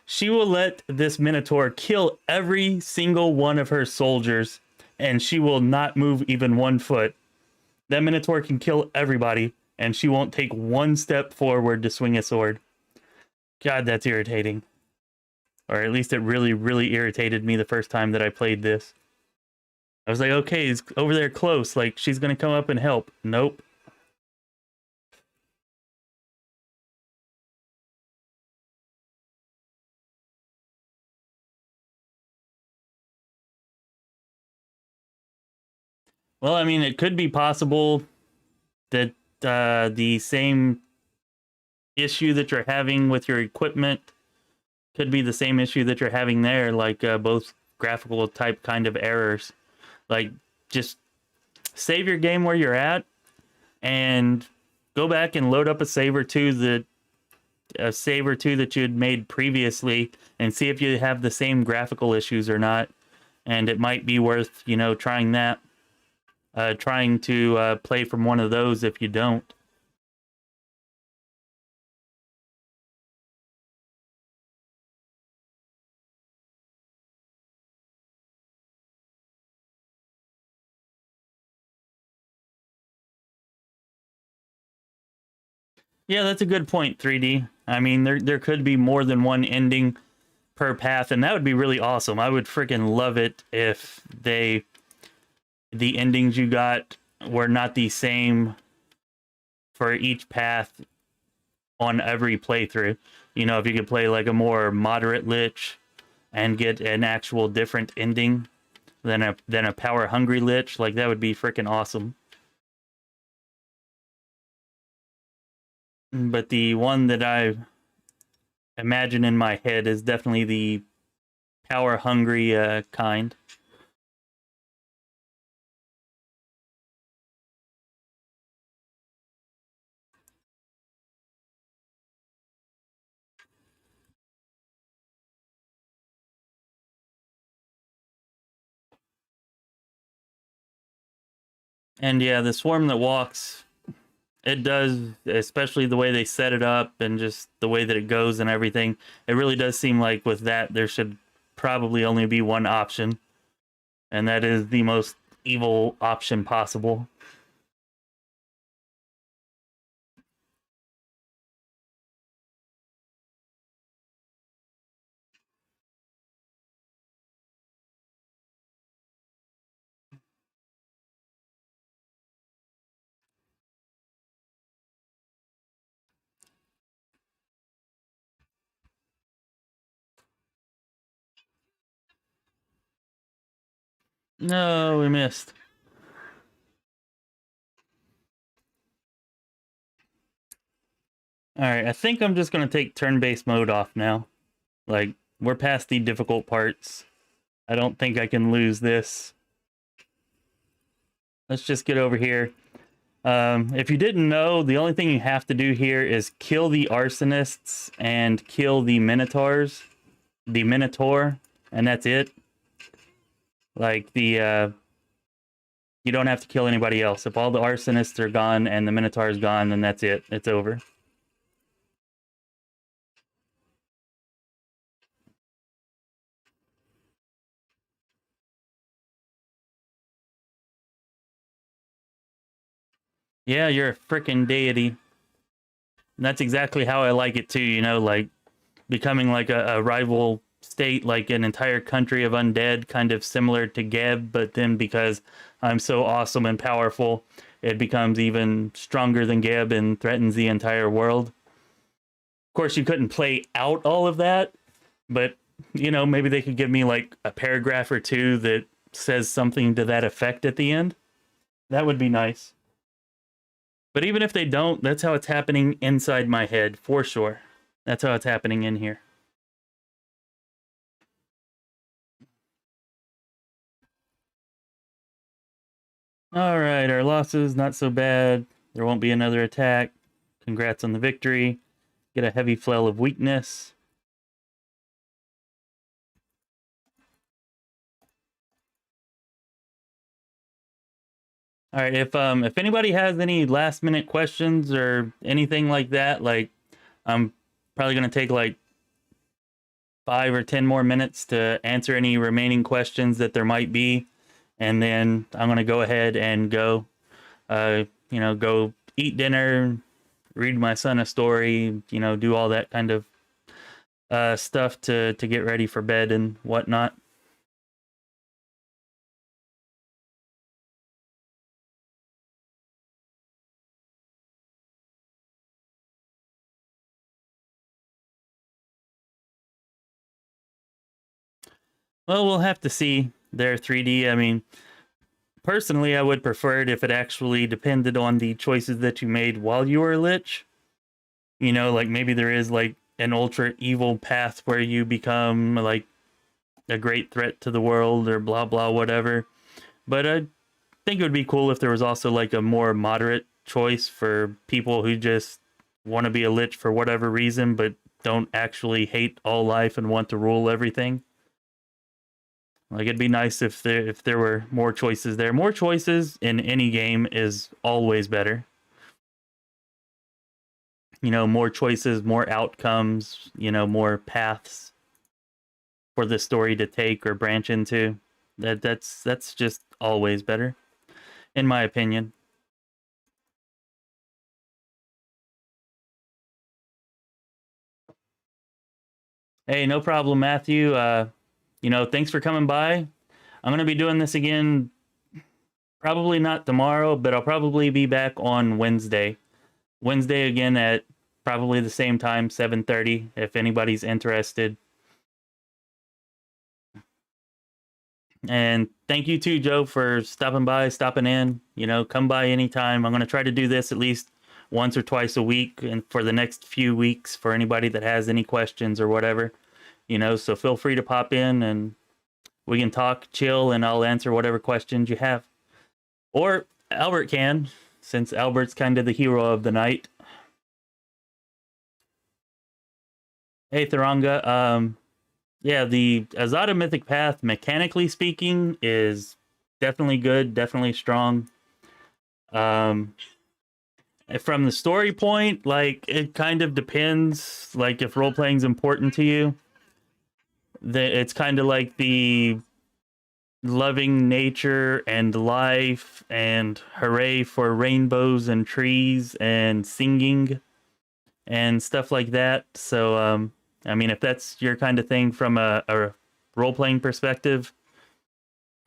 She will let this Minotaur kill every single one of her soldiers, and she will not move even 1 foot. That Minotaur can kill everybody, and she won't take 1 step forward to swing a sword. God, that's irritating. Or at least it really, really irritated me the first time that I played this. I was like, okay, he's over there close. Like, she's going to come up and help. Nope. Well, I mean, it could be possible that the same issue that you're having with your equipment could be the same issue that you're having there, like both graphical type kind of errors. Like, just save your game where you're at and go back and load up a save or two that you had made previously and see if you have the same graphical issues or not. And it might be worth, trying that. Trying to play from one of those if you don't. Yeah, that's a good point, 3D. I mean, there could be more than one ending per path, and that would be really awesome. I would freaking love it if the endings you got were not the same for each path on every playthrough. If you could play like a more moderate lich and get an actual different ending than a power hungry lich, like that would be freaking awesome. But the one that I imagine in my head is definitely the power hungry kind. And yeah, the swarm that walks, it does, especially the way they set it up and just the way that it goes and everything. It really does seem like with that, there should probably only be one option. And that is the most evil option possible. No, we missed. Alright, I think I'm just going to take turn-based mode off now. Like, we're past the difficult parts. I don't think I can lose this. Let's just get over here. If you didn't know, the only thing you have to do here is kill the arsonists and kill the minotaurs. The minotaur, and that's it. Like, you don't have to kill anybody else. If all the arsonists are gone and the minotaur is gone, then that's it. It's over. Yeah, you're a freaking deity. And that's exactly how I like it too, like becoming like a rival state, like an entire country of undead, kind of similar to Geb, but then because I'm so awesome and powerful, it becomes even stronger than Geb and threatens the entire world. Of course, you couldn't play out all of that, but, maybe they could give me like a paragraph or two that says something to that effect at the end. That would be nice. But even if they don't, that's how it's happening inside my head, for sure. That's how it's happening in here. All right, our losses not so bad. There won't be another attack. Congrats on the victory. Get a heavy flail of weakness. All right, if anybody has any last minute questions or anything like that, like I'm probably gonna take like 5 or 10 more minutes to answer any remaining questions that there might be, and then I'm gonna go ahead and go, go eat dinner, read my son a story, do all that kind of stuff to get ready for bed and whatnot. Well, we'll have to see their 3D. I mean, personally, I would prefer it if it actually depended on the choices that you made while you were a lich. Like maybe there is like an ultra evil path where you become like a great threat to the world or blah blah whatever. But I think it would be cool if there was also like a more moderate choice for people who just want to be a lich for whatever reason but don't actually hate all life and want to rule everything. Like it'd be nice if there were more choices there. More choices in any game is always better. More choices, more outcomes, more paths for the story to take or branch into. That's just always better, in my opinion. Hey, no problem, Matthew. Thanks for coming by. I'm gonna be doing this again, probably not tomorrow, but I'll probably be back on Wednesday. Wednesday again at probably the same time, 7:30, if anybody's interested. And thank you too, Joe, for stopping in. Come by anytime. I'm going to try to do this at least once or twice a week and for the next few weeks for anybody that has any questions or whatever. So feel free to pop in and we can talk, chill, and I'll answer whatever questions you have. Or Albert can, since Albert's kind of the hero of the night. Hey, Tharanga. Yeah, the Azada Mythic Path, mechanically speaking, is definitely good, definitely strong. From the story point, like it kind of depends. Like if role playing is important to you, it's kind of like the loving nature and life and hooray for rainbows and trees and singing and stuff like that. So, I mean, if that's your kind of thing from a role playing perspective,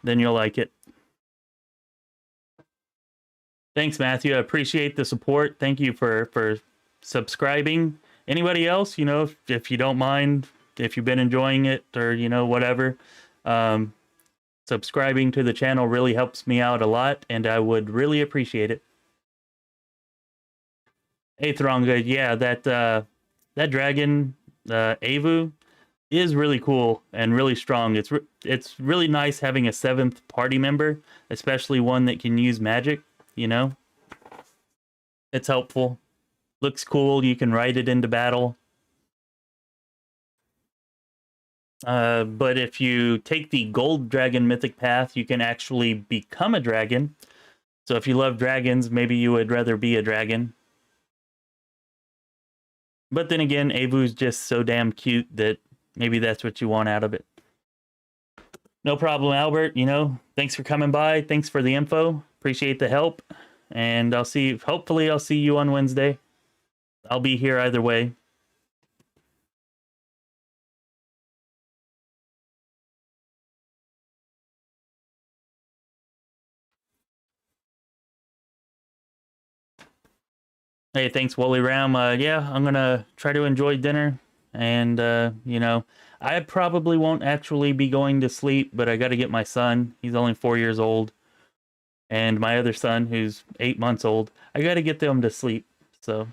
then you'll like it. Thanks, Matthew. I appreciate the support. Thank you for subscribing. Anybody else, if you don't mind, if you've been enjoying it or whatever, subscribing to the channel really helps me out a lot, and I would really appreciate it. Hey, Thranga, yeah, that dragon, Avu, is really cool and really strong. It's really nice having a 7th party member, especially one that can use magic. It's helpful. Looks cool. You can ride it into battle. But if you take the gold dragon mythic path, you can actually become a dragon. So if you love dragons, maybe you would rather be a dragon. But then again, Avu's just so damn cute that maybe that's what you want out of it. No problem, Albert. Thanks for coming by. Thanks for the info. Appreciate the help. And hopefully I'll see you on Wednesday. I'll be here either way. Hey, thanks, Wooly Ram. Yeah, I'm gonna try to enjoy dinner. And, I probably won't actually be going to sleep, but I gotta get my son. He's only 4 years old. And my other son, who's 8 months old, I gotta get them to sleep. So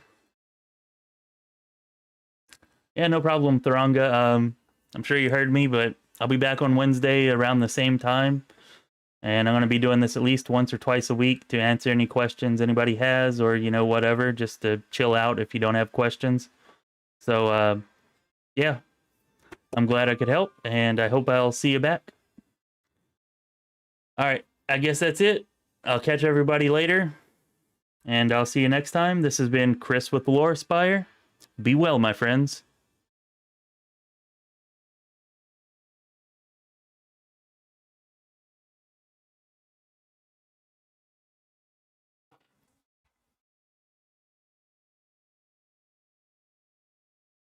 Yeah, no problem, Thoranga. I'm sure you heard me, but I'll be back on Wednesday around the same time. And I'm going to be doing this at least once or twice a week to answer any questions anybody has, or, you know, whatever, just to chill out if you don't have questions. So, yeah, I'm glad I could help, and I hope I'll see you back. All right, I guess that's it. I'll catch everybody later, and I'll see you next time. This has been Chris with the Lore Spire. Be well, my friends.